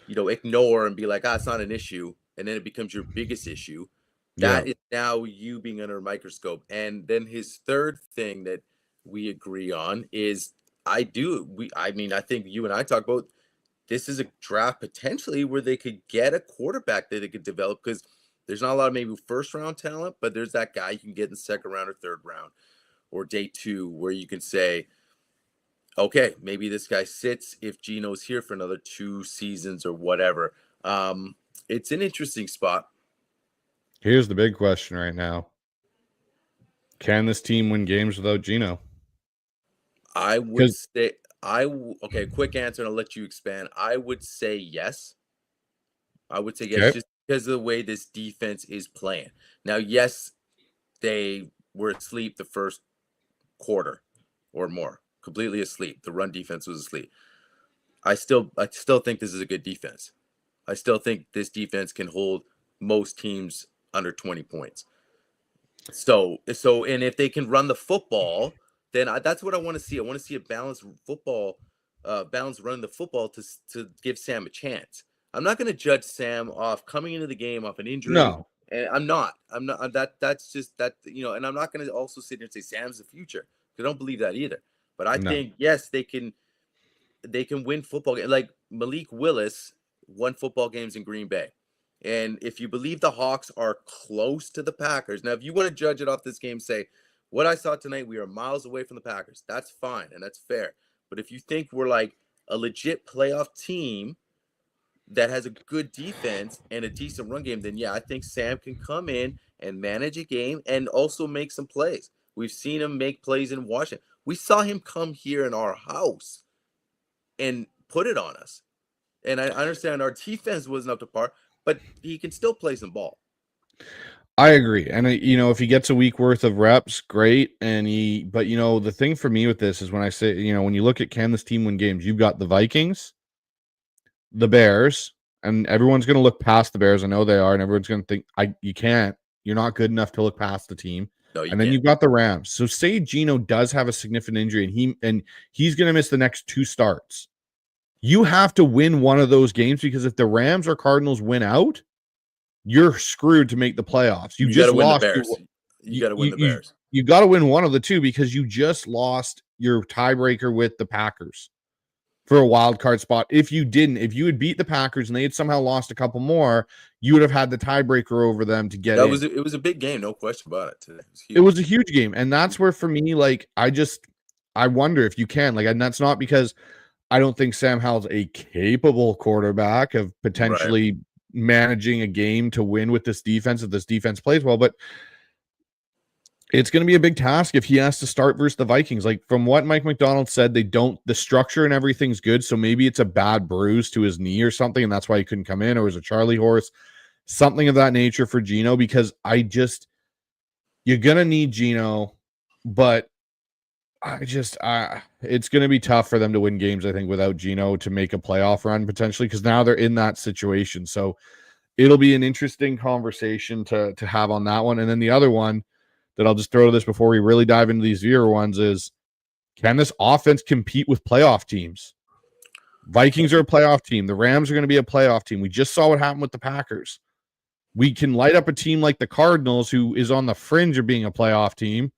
ignore and be like, it's not an issue. And then it becomes your biggest issue. That is now you being under a microscope. And then his third thing that we agree on is I think you and I talk about, this is a draft potentially where they could get a quarterback that they could develop, because there's not a lot of maybe first round talent, but there's that guy you can get in the second round or third round or day 2 where you can say, okay, maybe this guy sits if Gino's here for another 2 seasons or whatever. It's an interesting spot.
here's the big question right now. Can this team win games without Gino?
I would say okay, quick answer, and I'll let you expand. I would say yes. I would say yes,
Okay.
just because of the way this defense is playing. Now, yes, they were asleep the first quarter or more, completely asleep. The run defense was asleep. I still think this is a good defense. I still think this defense can hold most teams under 20 points. So, and if they can run the football, then that's what I want to see. I want to see a balanced football, balanced running the football to give Sam a chance. I'm not going to judge Sam off coming into the game off an injury.
No,
and I'm not. That's just that, and I'm not going to also sit here and say Sam's the future, because I don't believe that either. But I think, yes, they can win football games. Like Malik Willis won football games in Green Bay. And if you believe the Hawks are close to the Packers, now if you want to judge it off this game, say, what I saw tonight, we are miles away from the Packers. That's fine, and that's fair. But if you think we're like a legit playoff team that has a good defense and a decent run game, then yeah, I think Sam can come in and manage a game and also make some plays. We've seen him make plays in Washington. We saw him come here in our house and put it on us. And I understand our defense wasn't up to par, but he can still play some ball.
I agree. And if he gets a week worth of reps, great. But the thing for me with this is when I say, when you look at can this team win games, you've got the Vikings, the Bears, and everyone's going to look past the Bears. I know they are. And everyone's going to think you can't, you're not good enough to look past the team.
No,
and then you've got the Rams. So say Gino does have a significant injury and he's going to miss the next 2 starts. You have to win one of those games, because if the Rams or Cardinals win out, you're screwed to make the playoffs. You just lost.
You got to win the Bears.
You got to win one of the 2, because you just lost your tiebreaker with the Packers for a wild card spot. If you had beat the Packers and they had somehow lost a couple more, you would have had the tiebreaker over them to get in.
It was a big game, no question about it today.
It was a huge game. And that's where, for me, like, I wonder if you can. Like, and that's not because I don't think Sam Howell's a capable quarterback of potentially managing a game to win with this defense, if this defense plays well, but it's going to be a big task if he has to start versus the Vikings. Like, from what Mike McDonald said, the structure and everything's good. So maybe it's a bad bruise to his knee or something, and that's why he couldn't come in, or it was a Charlie horse, something of that nature for Gino, because you're going to need Gino, but it's going to be tough for them to win games, I think, without Gino to make a playoff run potentially, because now they're in that situation. So it'll be an interesting conversation to have on that one. And then the other one that I'll just throw to this before we really dive into these viewer ones is, can this offense compete with playoff teams? Vikings are a playoff team. The Rams are going to be a playoff team. We just saw what happened with the Packers. We can light up a team like the Cardinals, who is on the fringe of being a playoff team.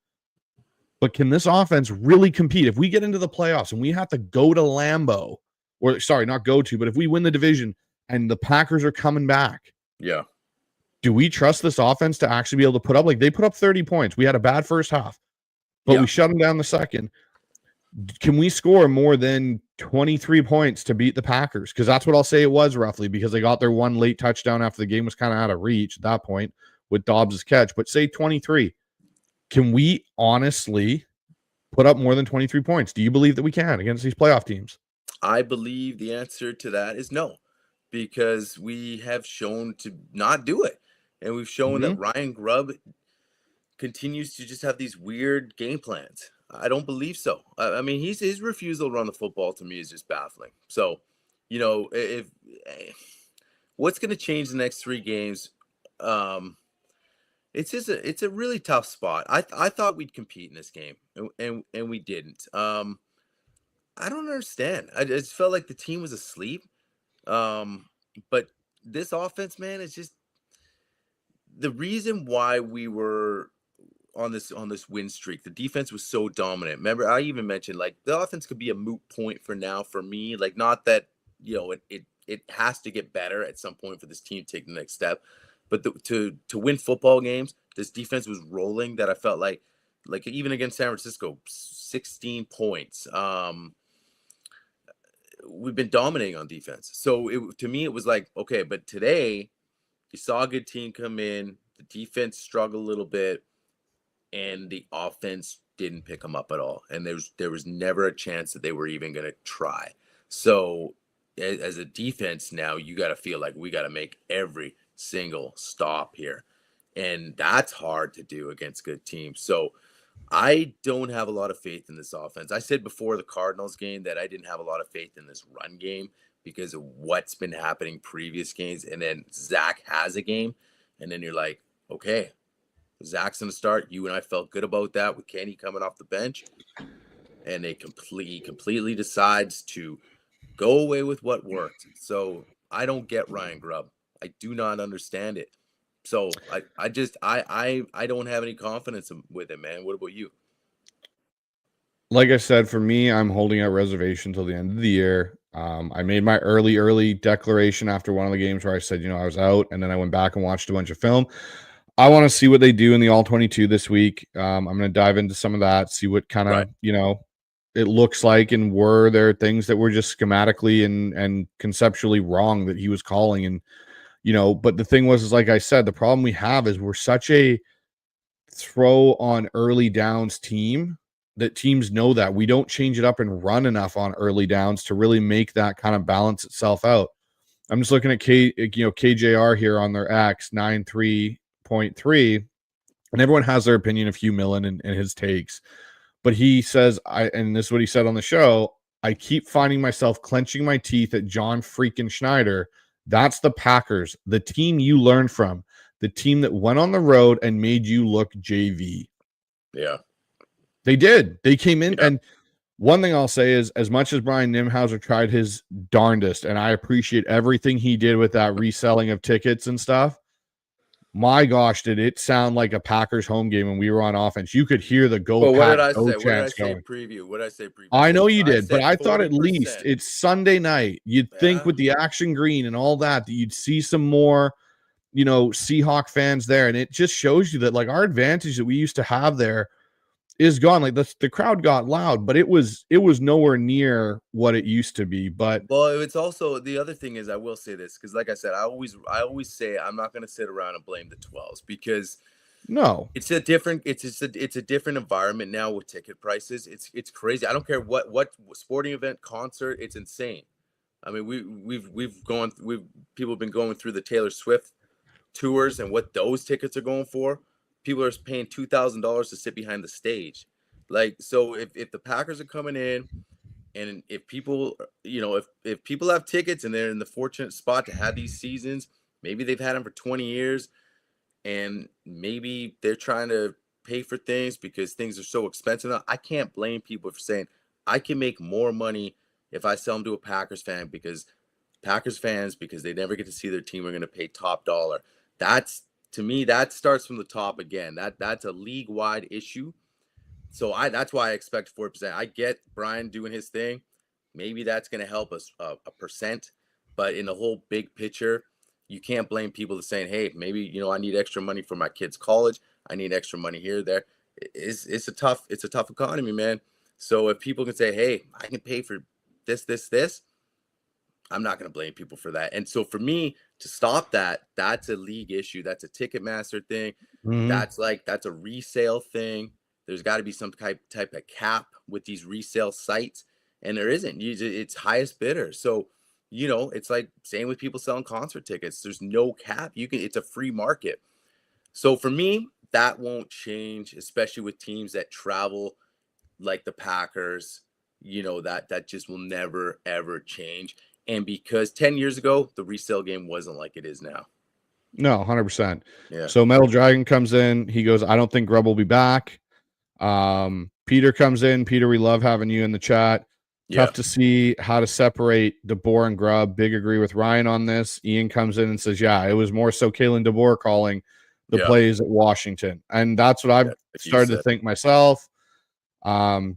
But can this offense really compete? If we get into the playoffs and we have to go to Lambeau, or sorry, not go to, but if we win the division and the Packers are coming back.
Yeah.
Do we trust this offense to actually be able to put up, like, they put up 30 points. We had a bad first half, but we shut them down the second. Can we score more than 23 points to beat the Packers? Because that's what I'll say it was roughly, because they got their one late touchdown after the game was kind of out of reach at that point with Dobbs' catch. But say 23. Can we honestly put up more than 23 points? Do you believe that we can against these playoff teams?
I believe the answer to that is no, because we have shown to not do it. And we've shown that Ryan Grubb continues to just have these weird game plans. I don't believe so. I mean, his refusal to run the football to me is just baffling. So, you know, if what's going to change the next 3 games? It's a really tough spot. I thought we'd compete in this game, and we didn't. I don't understand. I just felt like the team was asleep. But this offense, man, is just the reason why we were on this win streak. The defense was so dominant. Remember, I even mentioned, like, the offense could be a moot point for now for me. Like, not that, you know, it has to get better at some point for this team to take the next step. But to win football games, this defense was rolling, that I felt like even against San Francisco, 16 points. We've been dominating on defense. So to me, it was like, okay, but today you saw a good team come in, the defense struggled a little bit, and the offense didn't pick them up at all. And there was never a chance that they were even going to try. So as a defense now, you got to feel like we got to make every single stop here. And that's hard to do against good teams. So I don't have a lot of faith in this offense. I said before the Cardinals game that I didn't have a lot of faith in this run game because of what's been happening previous games. And then Zach has a game. And then you're like, okay, Zach's going to start. You and I felt good about that with Kenny coming off the bench. And they completely decides to go away with what worked. So I don't get Ryan Grubb. I do not understand it. So I don't have any confidence with him, man. What about you?
Like I said, for me, I'm holding out reservation till the end of the year. I made my early declaration after one of the games where I said, you know, I was out, and then I went back and watched a bunch of film. I want to see what they do in the All-22 this week. I'm going to dive into some of that, see what kind of, you know, it looks like, and were there things that were just schematically and conceptually wrong that he was calling. And, you know, but the thing was, is like I said, the problem we have is we're such a throw on early downs team that teams know that we don't change it up and run enough on early downs to really make that kind of balance itself out. I'm just looking at KJR here on their X 93.3, and everyone has their opinion of Hugh Millen and his takes, but he says, and this is what he said on the show, I keep finding myself clenching my teeth at John freaking Schneider. That's the Packers, the team you learned from, the team that went on the road and made you look JV.
Yeah.
They did. They came in. Yeah. And one thing I'll say is, as much as Brian Nimhauser tried his darndest, and I appreciate everything he did with that reselling of tickets and stuff, my gosh, did it sound like a Packers home game when we were on offense. You could hear the go.
Well, what did I
say?
What did I say preview? What did I say preview?
I know you did, but I thought at least it's Sunday night. You'd think with the action green and all that you'd see some more, you know, Seahawk fans there. And it just shows you that, like, our advantage that we used to have there is gone. Like, the crowd got loud, but it was nowhere near what it used to be. But
well, it's also, the other thing is, I will say this, because like I said, I always say I'm not going to sit around and blame the 12s, because
no,
it's a different environment now with ticket prices. It's crazy. I don't care what sporting event, concert, it's insane. I mean, people have been going through the Taylor Swift tours and what those tickets are going for. People are paying $2,000 to sit behind the stage. Like, so if the Packers are coming in, and if people, you know, if people have tickets and they're in the fortunate spot to have these seasons, maybe they've had them for 20 years, and maybe they're trying to pay for things because things are so expensive now. I can't blame people for saying, I can make more money if I sell them to a Packers fan, because they never get to see their team, are going to pay top dollar. To me, that starts from the top again. That's a league-wide issue. So that's why I expect 4%. I get Brian doing his thing. Maybe that's going to help us a percent. But in the whole big picture, you can't blame people for saying, hey, maybe, you know, I need extra money for my kid's college. I need extra money here, there. It's a tough economy, man. So if people can say, hey, I can pay for this, I'm not going to blame people for that. And so for me to stop that, that's a league issue. That's a Ticketmaster thing. That's a resale thing. There's got to be some type of cap with these resale sites, and there isn't. It's highest bidder. So, you know, it's like same with people selling concert tickets. There's no cap. It's a free market. So for me, that won't change, especially with teams that travel like the Packers. You know, that just will never ever change. And because 10 years ago, the resale game wasn't like it is now.
No, 100%.
Yeah.
So Metal Dragon comes in. He goes, I don't think Grubb will be back. Peter comes in. Peter, we love having you in the chat.
Yeah.
Tough to see how to separate DeBoer and Grubb. Big agree with Ryan on this. Ian comes in and says, yeah, it was more so Kalen DeBoer calling the plays at Washington. And that's what I've started to think myself.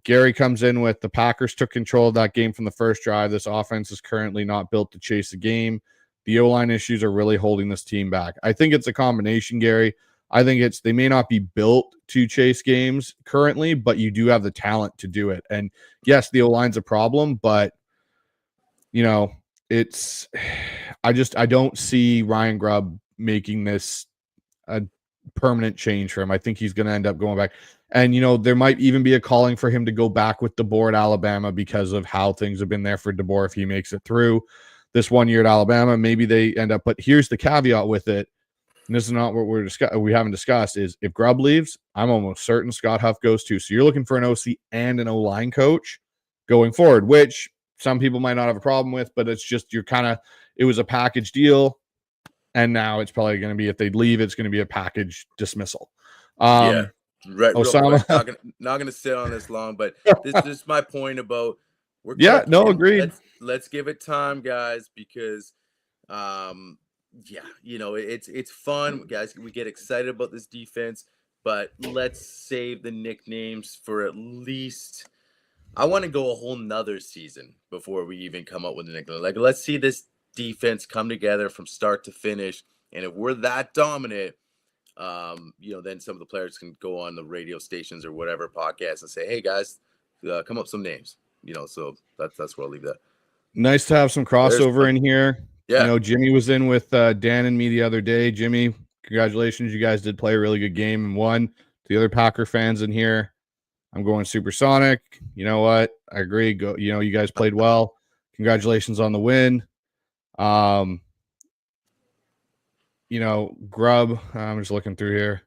Gary comes in with the Packers took control of that game from the first drive. This offense is currently not built to chase the game. The O-line issues are really holding this team back. I think it's a combination, Gary. I think they may not be built to chase games currently, but you do have the talent to do it. And yes, the O-line's a problem, but you know, I don't see Ryan Grubb making this a permanent change for him. I think he's going to end up going back. And, you know, there might even be a calling for him to go back with DeBoer at Alabama because of how things have been there for DeBoer if he makes it through this 1 year at Alabama. Maybe they end up, but here's the caveat with it. And this is not what we haven't discussed is if Grubb leaves, I'm almost certain Scott Huff goes too. So you're looking for an OC and an O-line coach going forward, which some people might not have a problem with, but it's just it was a package deal. And now it's probably going to be, if they leave, it's going to be a package dismissal.
Right.
Osama,
not going to sit on this long, but this is my point about.
Agreed.
Let's give it time, guys, because, you know, it's fun, guys. We get excited about this defense, but let's save the nicknames for at least. I want to go a whole nother season before we even come up with a nickname. Like, let's see this defense come together from start to finish, and if we're that dominant, you know, then some of the players can go on the radio stations or whatever podcasts and say, hey guys, come up with some names, you know. So that's where I'll leave that. Nice
to have some crossover in here.
Yeah,
you know, Jimmy was in with Dan and me the other day. Jimmy, congratulations, you guys did play a really good game and won. To the other Packer fans in here, I'm going Supersonic. You know what, I agree. Go, you know, you guys played well. Congratulations on the win. You know, Grubb, I'm just looking through here.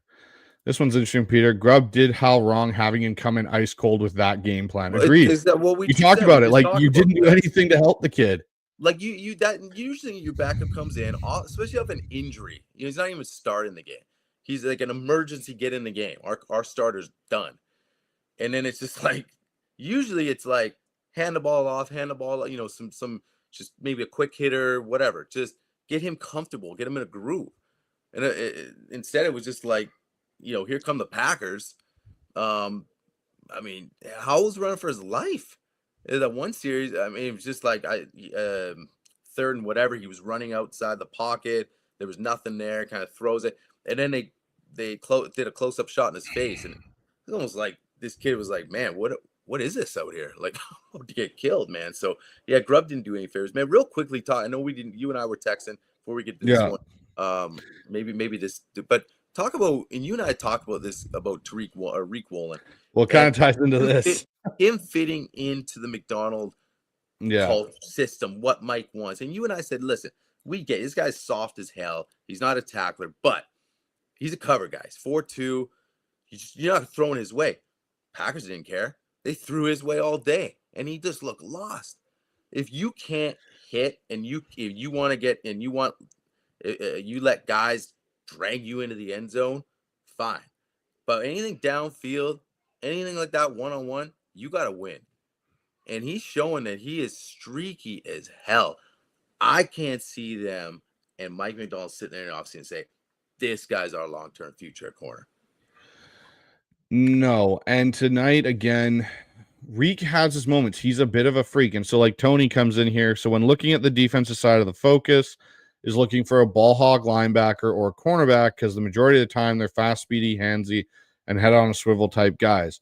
This one's interesting, Peter. Grubb did Hal wrong having him come in ice cold with that game plan. Agreed.
Is that what we
talked about it? Like, you didn't do anything to help the kid.
Like that usually your backup comes in, especially off an injury. You know, he's not even starting the game. He's like an emergency get in the game. Our starter's done. And then it's just like, usually it's like hand the ball off, you know, some just maybe a quick hitter, whatever. Just get him comfortable, get him in a groove. And instead, it was just like, you know, here come the Packers. I mean, Howell's running for his life. In that one series, I mean, it was just like third and whatever. He was running outside the pocket. There was nothing there. Kind of throws it, and then they did a close up shot in his face, and it's almost like this kid was like, "Man, what is this out here? Like, how to get killed, man?" So yeah, Grubb didn't do any favors, man. Real quickly, I know we didn't. You and I were texting before we get to this one. Maybe this, but talk about, and you and I talked about this about Rick Woolen.
Well, it kind of ties into this.
Him fitting into the McDonald system, what Mike wants. And you and I said, listen, we get this guy's soft as hell. He's not a tackler, but he's a cover guy. He's 4'2". You're not throwing his way. Packers didn't care. They threw his way all day, and he just looked lost. If you can't hit, and you want to get, and you let guys drag you into the end zone, fine. But anything downfield, anything like that one-on-one, you got to win. And he's showing that he is streaky as hell. I can't see them and Mike McDonald sitting there in the offseason and say, this guy's our long-term future at corner.
No. And tonight, again, Reek has his moments. He's a bit of a freak. And so like Tony comes in here. So when looking at the defensive side of the focus is looking for a ball hog linebacker or a cornerback, because the majority of the time they're fast, speedy, handsy, and head on a swivel type guys.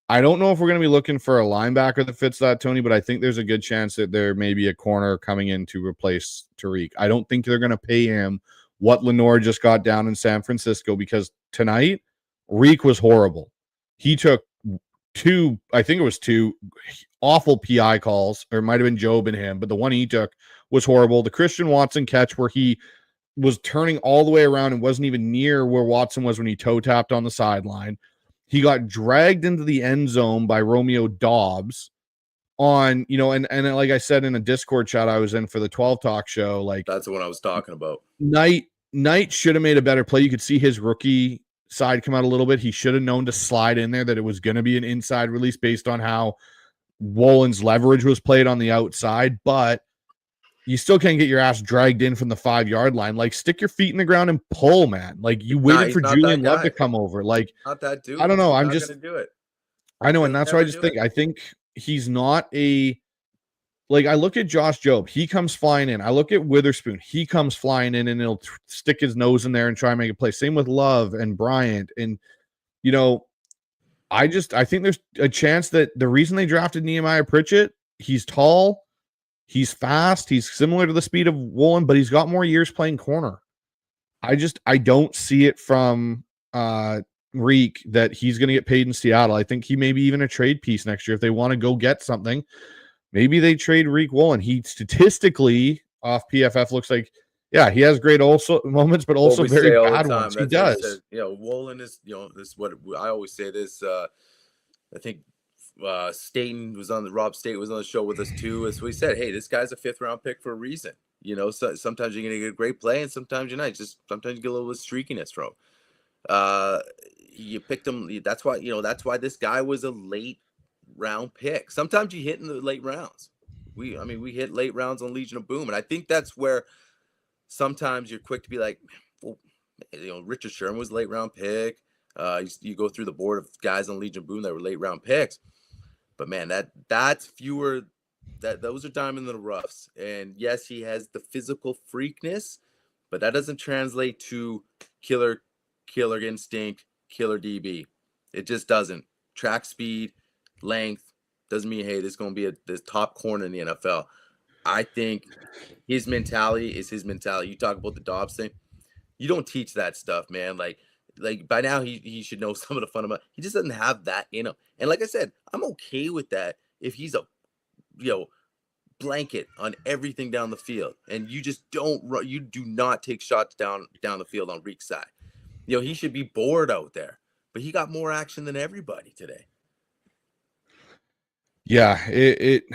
I don't know if we're going to be looking for a linebacker that fits that, Tony, but I think there's a good chance that there may be a corner coming in to replace Tariq. I don't think they're going to pay him what Lenore just got down in San Francisco, because tonight, Reek was horrible. He took two awful PI calls, or it might have been Job and him, but the one he took was horrible. The Christian Watson catch where he was turning all the way around and wasn't even near where Watson was when he toe tapped on the sideline. He got dragged into the end zone by Romeo Dobbs on, and like I said in a Discord chat I was in for the 12 Talk show, like
that's the one I was talking about.
Knight should have made a better play. You could see his rookie side come out a little bit. He should have known to slide in there, that it was going to be an inside release based on how Wolin's leverage was played on the outside, but you still can't get your ass dragged in from the 5-yard line. Like, stick your feet in the ground and pull, man. Like, you waited for Julian Love to come over. Like,
not that dude.
I don't know.
He's
I'm
not
just
gonna do it.
I know, and that's why I think he's not a, like, I look at Josh Jobe, he comes flying in. I look at Witherspoon, he comes flying in, and he'll stick his nose in there and try and make a play. Same with Love and Bryant. And, I think there's a chance that the reason they drafted Nehemiah Pritchett, he's tall, he's fast, he's similar to the speed of Woolen, but he's got more years playing corner. I don't see it from Reek that he's going to get paid in Seattle. I think he may be even a trade piece next year if they want to go get something. Maybe they trade Reek Woolen. He statistically off PFF looks like, yeah, he has great moments, but also very bad ones. He does.
Woolen is, this is what I always say this. I think Staten Rob State was on the show with us too. As we said, hey, this guy's a 5th-round pick for a reason. So sometimes you're going to get a great play, and sometimes you're not. Sometimes you get a little bit of streakiness from you picked him. That's why this guy was a late round pick. Sometimes you hit in the late rounds. We hit late rounds on Legion of Boom, and I think that's where sometimes you're quick to be like, well, Richard Sherman was a late round pick. You go through the board of guys on Legion of Boom that were late round picks, but man, that's fewer. Those are diamond in the roughs. And yes, he has the physical freakness, but that doesn't translate to killer instinct, killer DB. It just doesn't. Track speed, length doesn't mean, hey, this is going to be this top corner in the NFL. I think his mentality is his mentality. You talk about the Dobbs thing. You don't teach that stuff, man. Like by now he should know some of the fundamentals. He just doesn't have that in him. And like I said, I'm okay with that if he's a blanket on everything down the field, and you just you do not take shots down the field on Reek's side. He should be bored out there, but he got more action than everybody today.
Yeah, it's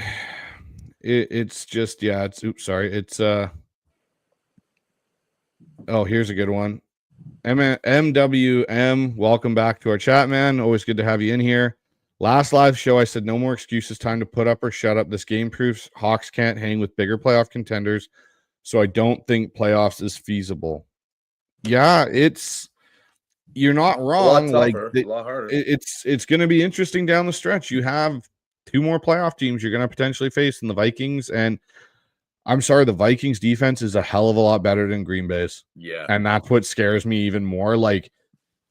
just, yeah, it's, oops, sorry. It's, oh, here's a good one. MWM, welcome back to our chat, man. Always good to have you in here. Last live show, I said no more excuses, time to put up or shut up. This game proves Hawks can't hang with bigger playoff contenders, so I don't think playoffs is feasible. Yeah, you're not wrong.
A lot harder.
It's going to be interesting down the stretch. You have 2 more playoff teams you're going to potentially face in the Vikings, and I'm sorry, the Vikings defense is a hell of a lot better than Green Bay's.
Yeah.
And that's what scares me even more. Like,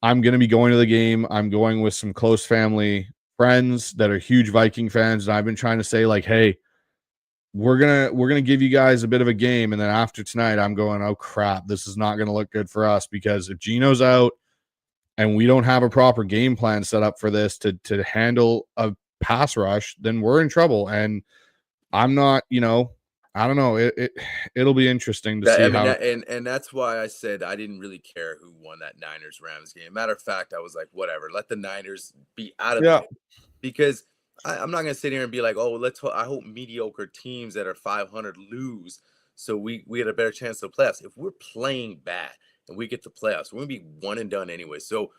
I'm going to be going to the game. I'm going with some close family friends that are huge Viking fans, and I've been trying to say, like, hey, we're gonna give you guys a bit of a game, and then after tonight, I'm going, oh crap, this is not going to look good for us, because if Gino's out and we don't have a proper game plan set up for this to handle a pass rush, then we're in trouble. And I'm not, I don't know. It'll be interesting to see how.
And that's why I said I didn't really care who won that Niners-Rams game. Matter of fact, I was like, whatever, let the Niners be out of it, because I'm not gonna sit here and be like, oh, I hope mediocre teams that are 500 lose, so we had a better chance of the playoffs. If we're playing bad and we get the playoffs, we're gonna be one and done anyway. So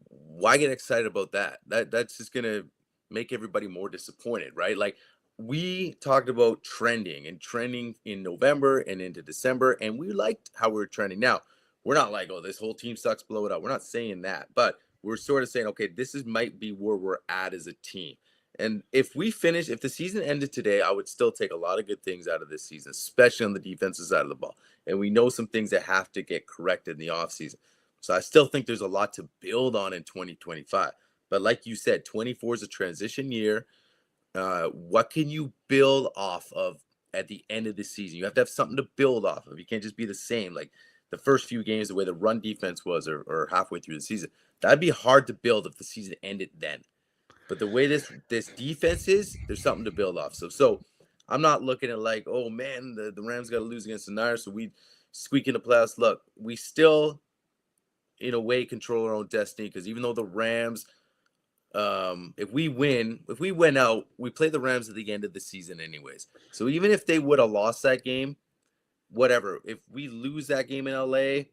why get excited about that? That's just gonna make everybody more disappointed, right? Like, we talked about trending in November and into December, and we liked how we were trending. Now, we're not like, oh, this whole team sucks, blow it up. We're not saying that, but we're sort of saying, okay, might be where we're at as a team. And if the season ended today, I would still take a lot of good things out of this season, especially on the defensive side of the ball. And we know some things that have to get corrected in the offseason. So I still think there's a lot to build on in 2025. But like you said, 24 is a transition year. What can you build off of at the end of the season? You have to have something to build off of. You can't just be the same. Like the first few games, the way the run defense was, or halfway through the season, that'd be hard to build if the season ended then. But the way this defense is, there's something to build off. So I'm not looking at like, oh man, the Rams got to lose against the Niners, so we squeak in the playoffs. Look, we still, in a way, control our own destiny, because even though the Rams, if we win out, we play the Rams at the end of the season anyways. So even if they would have lost that game, whatever. If we lose that game in LA,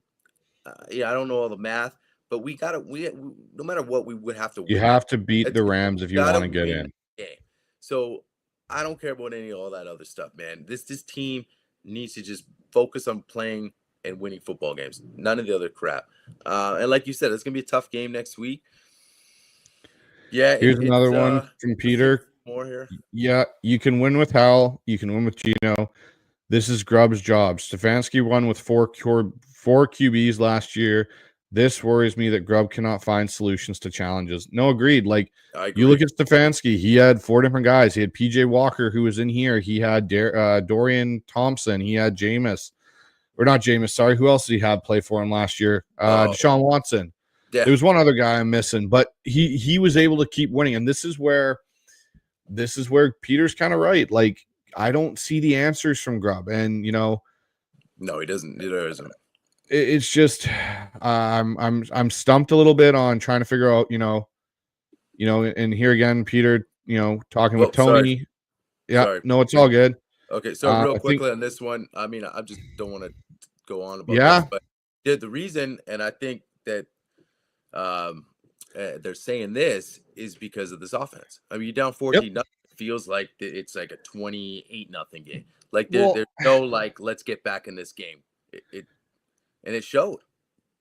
I don't know all the math, but we no matter what, we would have to win.
You have to beat the Rams if you want to get in.
So I don't care about any of all that other stuff, man. This team needs to just focus on playing and winning football games. None of the other crap. And like you said, it's gonna be a tough game next week. Yeah.
Here's another one from Peter.
More here.
Yeah, you can win with Hal. You can win with Gino. This is Grubb's job. Stefanski won with four QBs last year. This worries me that Grubb cannot find solutions to challenges. No, agreed. Like, you look at Stefanski, he had 4 different guys. He had PJ Walker, who was in here. He had Dorian Thompson. He had Jameis. Or not Jameis, sorry. Who else did he have play for him last year? Deshaun Watson. Yeah. There was one other guy I'm missing, but he was able to keep winning. And this is where Peter's kind of right. Like, I don't see the answers from Grubb. And, no,
he doesn't. Neither isn't.
It's just I'm stumped a little bit on trying to figure out, and here again, Peter, talking with Tony.
Sorry.
Yeah,
sorry.
No, it's all good.
Okay, so real quickly on this one, I mean, I just don't want to go on about this, but the reason, and I think that they're saying this is because of this offense. I mean, you're down 14-0. It feels like it's like a 28-0 game. Like there's no like, let's get back in this game. And it showed.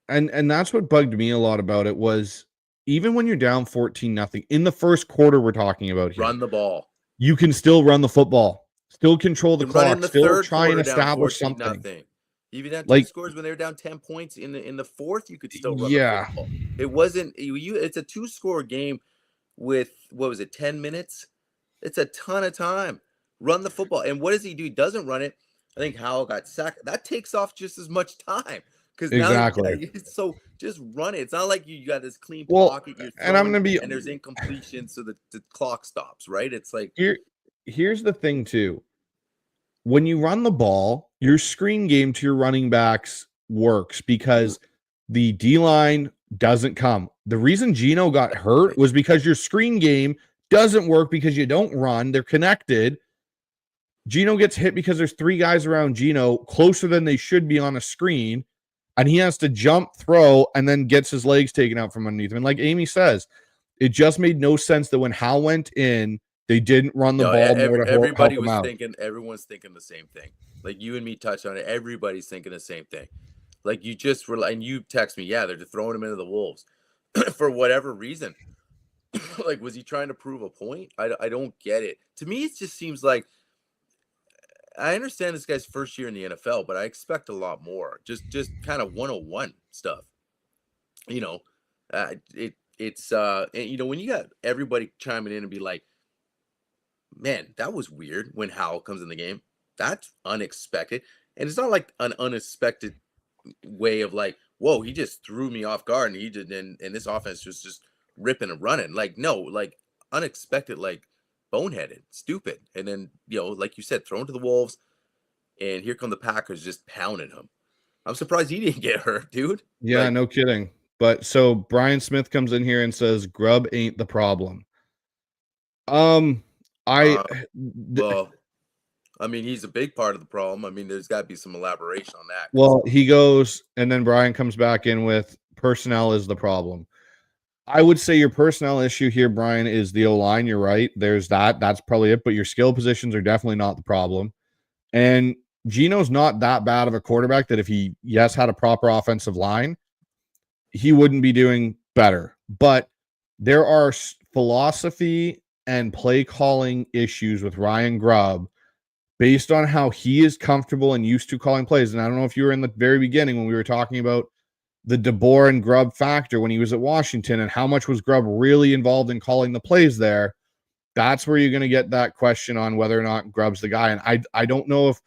And that's what bugged me a lot about it was, even when you're down 14-0 in the first quarter, we're talking about here.
Run the ball.
You can still run the football, still control the clock, still try and establish something.
Even at 2 scores when they were down 10 points in the fourth, you could still run the football. It wasn't it's a 2-score game with 10 minutes? It's a ton of time. Run the football. And what does he do? He doesn't run it. I think Howell got sacked. That takes off just as much time.
Exactly.
So just run it. It's not like you got this clean pocket.
And I'm going to be.
And there's incompletion, so the clock stops, right? It's like.
Here's the thing, too. When you run the ball, your screen game to your running backs works because the D-line doesn't come. The reason Gino got hurt was because your screen game doesn't work because you don't run. They're connected. Gino gets hit because there's 3 guys around Gino closer than they should be on a screen, and he has to jump, throw, and then gets his legs taken out from underneath him. And like Amy says, it just made no sense that when Hal went in, they didn't run the ball more to
everybody
help
was
him out.
Everyone's thinking the same thing. Like you and me touched on it. Everybody's thinking the same thing. Like you just were, and you text me, they're just throwing him into the wolves for whatever reason. Like, was he trying to prove a point? I don't get it. To me, it just seems like, I understand this guy's first year in the NFL, but I expect a lot more. Just kind of 101 stuff. It's when you got everybody chiming in and be like, man, that was weird when Howell comes in the game. That's unexpected. And it's not like an unexpected way of like, whoa, he just threw me off guard and he did, and this offense was just ripping and running. Like, no, like unexpected, like boneheaded, stupid. And then, like you said, thrown to the wolves, and here come the Packers just pounding him. I'm surprised he didn't get hurt, dude.
Yeah, no kidding. But so Brian Smith comes in here and says Grubb ain't the problem.
I mean, he's a big part of the problem. I mean, there's got to be some elaboration on that.
Well, he goes, and then Brian comes back in with personnel is the problem. I would say your personnel issue here, Brian, is the O-line. You're right. There's that. That's probably it. But your skill positions are definitely not the problem. And Gino's not that bad of a quarterback that if he, had a proper offensive line, he wouldn't be doing better. But there are philosophy and play calling issues with Ryan Grubb based on how he is comfortable and used to calling plays. And I don't know if you were in the very beginning when we were talking about the DeBoer and Grubb factor when he was at Washington and how much was Grubb really involved in calling the plays there. That's where you're going to get that question on whether or not Grubb's the guy. And I don't know if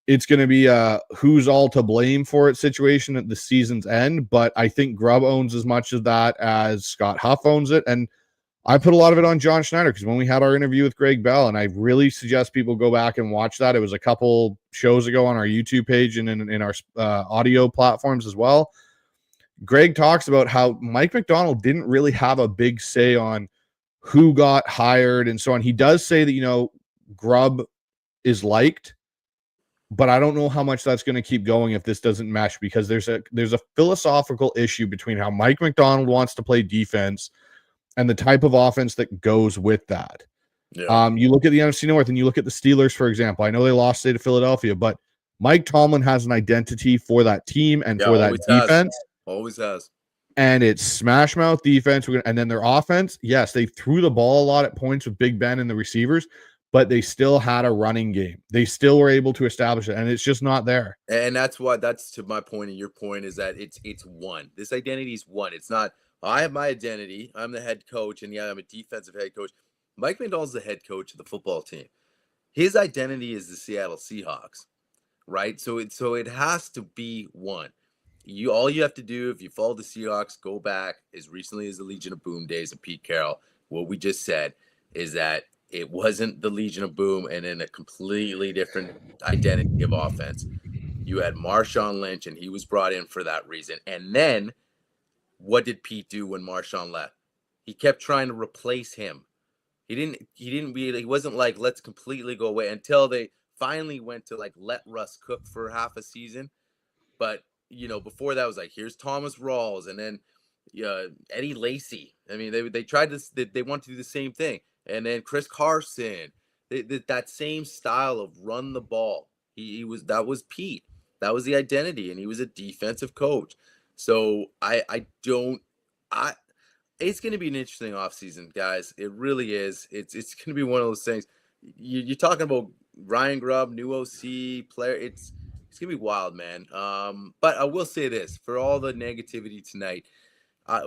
it's going to be a who's all to blame for it situation at the season's end, but I think Grubb owns as much of that as Scott Huff owns it. And I put a lot of it on John Schneider because when we had our interview with Greg Bell, and I really suggest people go back and watch that. It was a couple shows ago on our YouTube page and in our audio platforms as well. Greg talks about how Mike Macdonald didn't really have a big say on who got hired and so on. He does say that, Grubb is liked, but I don't know how much that's going to keep going if this doesn't mesh, because there's a philosophical issue between how Mike Macdonald wants to play defense and the type of offense that goes with that.
Yeah.
You look at the NFC North and you look at the Steelers, for example. I know they lost to Philadelphia, but Mike Tomlin has an identity for that team and for that defense.
Always has.
And it's smash mouth defense. And then their offense, yes, they threw the ball a lot at points with Big Ben and the receivers, but they still had a running game. They still were able to establish it, and it's just not there.
And that's to my point, and your point is that it's one. This identity is one. It's not, I have my identity. I'm the head coach, and yeah, I'm a defensive head coach. Mike Macdonald's the head coach of the football team. His identity is the Seattle Seahawks, right? So it has to be one. All you have to do if you follow the Seahawks, go back as recently as the Legion of Boom days of Pete Carroll. What we just said is that it wasn't the Legion of Boom and in a completely different identity of offense. You had Marshawn Lynch, and he was brought in for that reason. And then what did Pete do when Marshawn left? He kept trying to replace him. He wasn't like, let's completely go away, until they finally went to like let Russ cook for half a season. But before that was like, here's Thomas Rawls, and then Eddie Lacy. I mean, they tried this. They want to do the same thing, and then Chris Carson. That same style of run the ball. That was Pete. That was the identity, and he was a defensive coach. So it's going to be an interesting offseason, guys. It really is. It's going to be one of those things. You're talking about Ryan Grubb, new OC player. It's going to be wild, man. But I will say this, for all the negativity tonight, I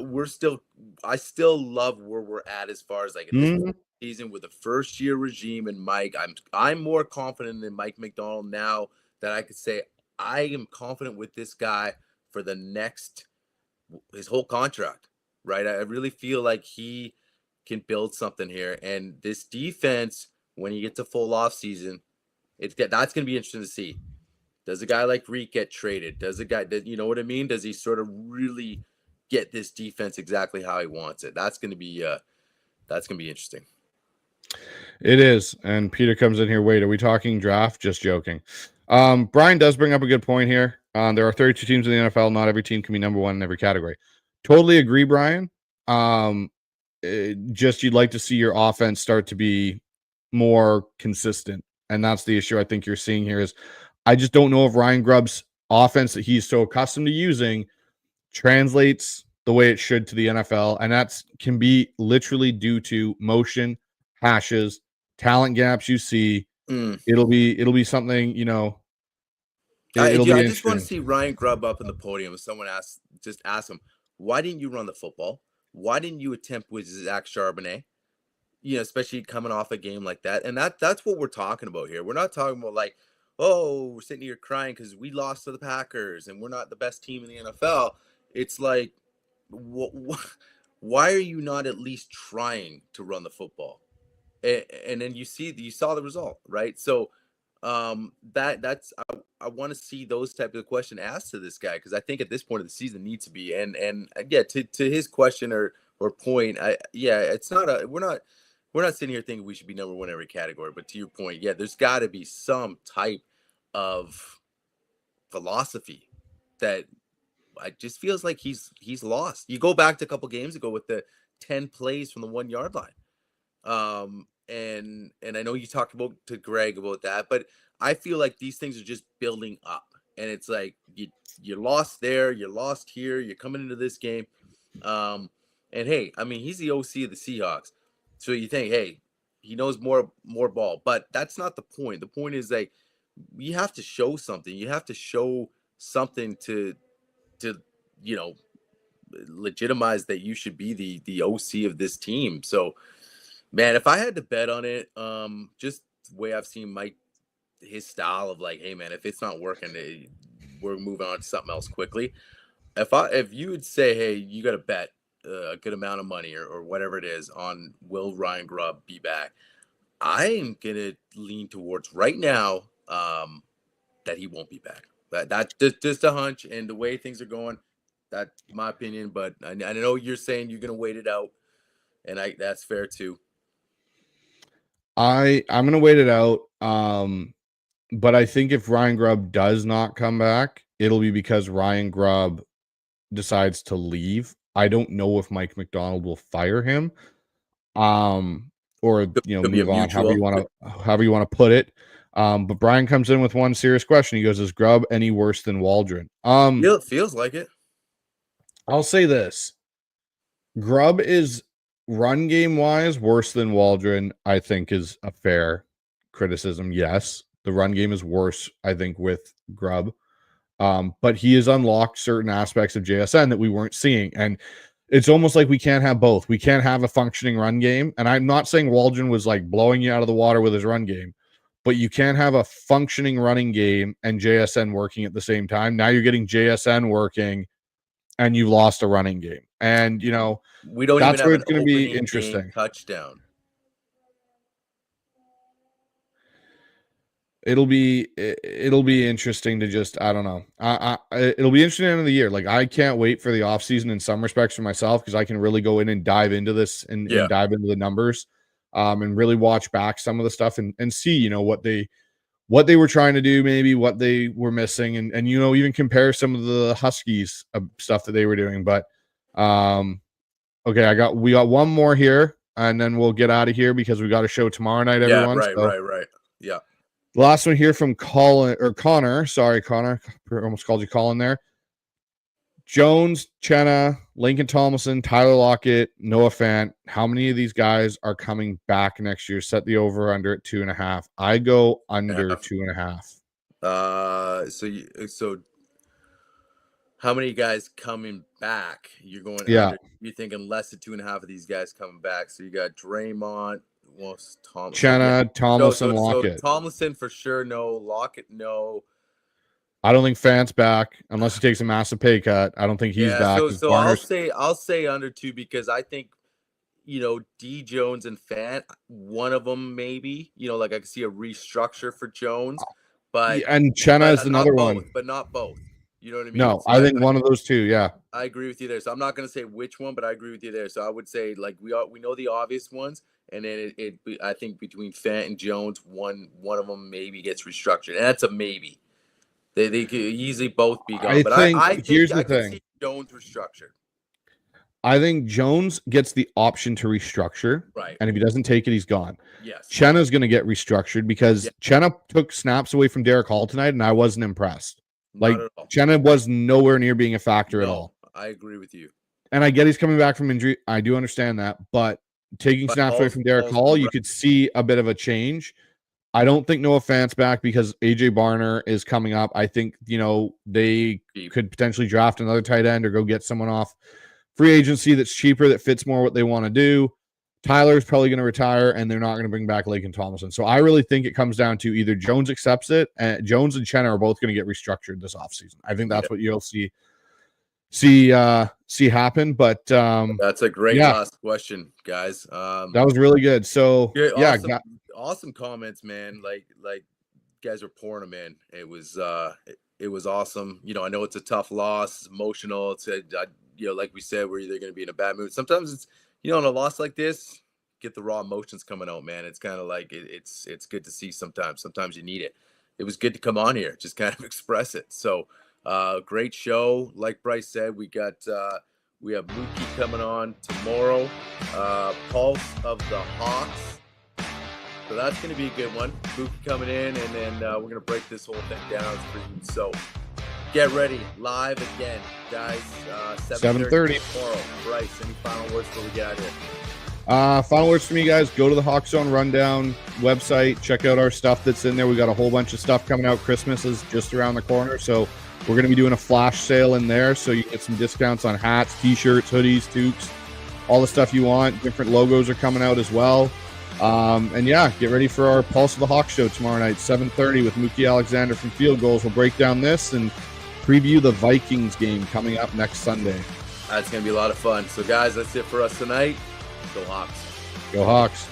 still love where we're at as far as like this season with the first year regime and Mike. I'm more confident in Mike Macdonald now that I could say I am confident with this guy for his whole contract, right? I really feel like he can build something here, and this defense, when he gets a full off season, that's going to be interesting to see. Does a guy like Reek get traded? You know what I mean? Does he sort of really get this defense exactly how he wants it? That's going to be interesting.
It is. And Peter comes in here. Wait, are we talking draft? Just joking. Brian does bring up a good point here. There are 32 teams in the NFL. Not every team can be number one in every category. Totally agree, Brian. You'd like to see your offense start to be more consistent. And that's the issue I think you're seeing here is I just don't know if Ryan Grubb's offense that he's so accustomed to using translates the way it should to the NFL. And that can be literally due to motion, hashes, talent gaps you see. It'll be something,
I just want to see Ryan Grubb up in the podium. If someone ask him, why didn't you run the football? Why didn't you attempt with Zach Charbonnet? Especially coming off a game like that. And that's what we're talking about here. We're not talking about like, oh, we're sitting here crying because we lost to the Packers and we're not the best team in the NFL. It's like, why are you not at least trying to run the football? And then you saw the result, right? So I want to see those types of questions asked to this guy, because I think at this point of the season needs to be. And yeah, to his question or point, we're not sitting here thinking we should be number one in every category. But to your point, yeah, there's got to be some type of philosophy that it just feels like he's lost. You go back to a couple games ago with the 10 plays from the 1 yard line. And I know you talked to Greg about that, but I feel like these things are just building up, and it's like you lost there, you lost here, you're coming into this game. And hey, I mean, he's the OC of the Seahawks. So you think, hey, he knows more ball, but that's not the point. The point is that you have to show something. You have to show something to legitimize that you should be the OC of this team. So, man, if I had to bet on it, just the way I've seen his style of like, hey, man, if it's not working, we're moving on to something else quickly. If you would say, hey, you got to bet a good amount of money or whatever it is on will Ryan Grubb be back, I'm gonna lean towards right now that he won't be back. That's just a hunch, and the way things are going, that's my opinion. But I know you're saying you're gonna wait it out, and that's fair too.
I'm gonna wait it out. But I think if Ryan Grubb does not come back, it'll be because Ryan Grubb decides to leave. I don't know if Mike McDonald will fire him, or move on, however you want to put it. But Brian comes in with one serious question. He goes, "Is Grubb any worse than Waldron?"
It feels like it.
I'll say this: Grubb is run game wise worse than Waldron. I think is a fair criticism. Yes, the run game is worse, I think, with Grubb. But he has unlocked certain aspects of JSN that we weren't seeing. And it's almost like we can't have both. We can't have a functioning run game. And I'm not saying Waldron was like blowing you out of the water with his run game, but you can't have a functioning running game and JSN working at the same time. Now you're getting JSN working and you lost a running game. And,
we don't
that's
even
where
have
it's going to be interesting.
Touchdown.
It'll be interesting to just, I don't know. It'll be interesting at the end of the year. Like, I can't wait for the offseason in some respects for myself, because I can really go in and dive into this and dive into the numbers, and really watch back some of the stuff and see, what they were trying to do, maybe what they were missing, and even compare some of the Huskies stuff that they were doing. But okay, we got one more here, and then we'll get out of here because we got a show tomorrow night, everyone.
Right. Yeah.
The last one here from Connor. Sorry, Connor. I almost called you Colin there. Jones, Chenna, Lincoln Tomlinson, Tyler Lockett, Noah Fant. How many of these guys are coming back next year? Set the over under at 2.5. I go under 2.5.
So how many guys coming back? You're going under. You're thinking less than 2.5 of these guys coming back. So you got Draymond. Well,
Chenna, Tomlinson, Lockett.
So Tomlinson for sure, no. Lockett, no.
I don't think Fant's back unless he takes a massive pay cut. I don't think he's back.
So I'll say under 2, because I think D Jones and Fant, one of them maybe. Like I can see a restructure for Jones,
and Chenna is another one,
but not both. You know what I mean?
No, so I think one of those two. Yeah,
I agree with you there. So I'm not going to say which one, but I agree with you there. So I would say like we know the obvious ones. And then I think between Fant and Jones, one of them maybe gets restructured, and that's a maybe. They could easily both be gone. I think
here's
I
the thing:
see Jones restructured.
I think Jones gets the option to restructure,
right?
And if he doesn't take it, he's gone.
Yes.
Chenna's going to get restructured because Chenna took snaps away from Derek Hall tonight, and I wasn't impressed. Like Chenna was nowhere near being a factor at all.
I agree with you.
And I get he's coming back from injury. I do understand that, but taking snaps away from Derek Hall, you could see a bit of a change. I don't think Noah Fant's back because AJ Barner is coming up. I think, they could potentially draft another tight end or go get someone off free agency that's cheaper, that fits more what they want to do. Tyler's probably going to retire, and they're not going to bring back Lincoln Tomlinson. So I really think it comes down to either Jones accepts it, and Jones and Chenna are both going to get restructured this offseason. I think that's what you'll see happen. But
that's a great last question, guys.
That was really good. So
awesome comments, man. Like guys were pouring them in. It was awesome. I know it's a tough loss, emotional. It's like we said, we're either going to be in a bad mood. Sometimes it's in a loss like this, get the raw emotions coming out, man. It's kind of like it's good to see sometimes. Sometimes you need it. It was good to come on here, just kind of express it. So great show. Like Bryce said, we have Mookie coming on tomorrow. Pulse of the Hawks. So that's going to be a good one. Mookie coming in, and then we're going to break this whole thing down for you. So get ready. Live again, guys. 7:30 tomorrow. Bryce, any final words before we get out of here?
Final words for me, guys. Go to the HawksZone Rundown website. Check out our stuff that's in there. We got a whole bunch of stuff coming out. Christmas is just around the corner, so we're going to be doing a flash sale in there, so you get some discounts on hats, t-shirts, hoodies, toques, all the stuff you want. Different logos are coming out as well. And yeah, get ready for our Pulse of the Hawks show tomorrow night, 7:30 with Mookie Alexander from Field Goals. We'll break down this and preview the Vikings game coming up next Sunday.
That's going to be a lot of fun. So, guys, that's it for us tonight. Go Hawks.
Go Hawks.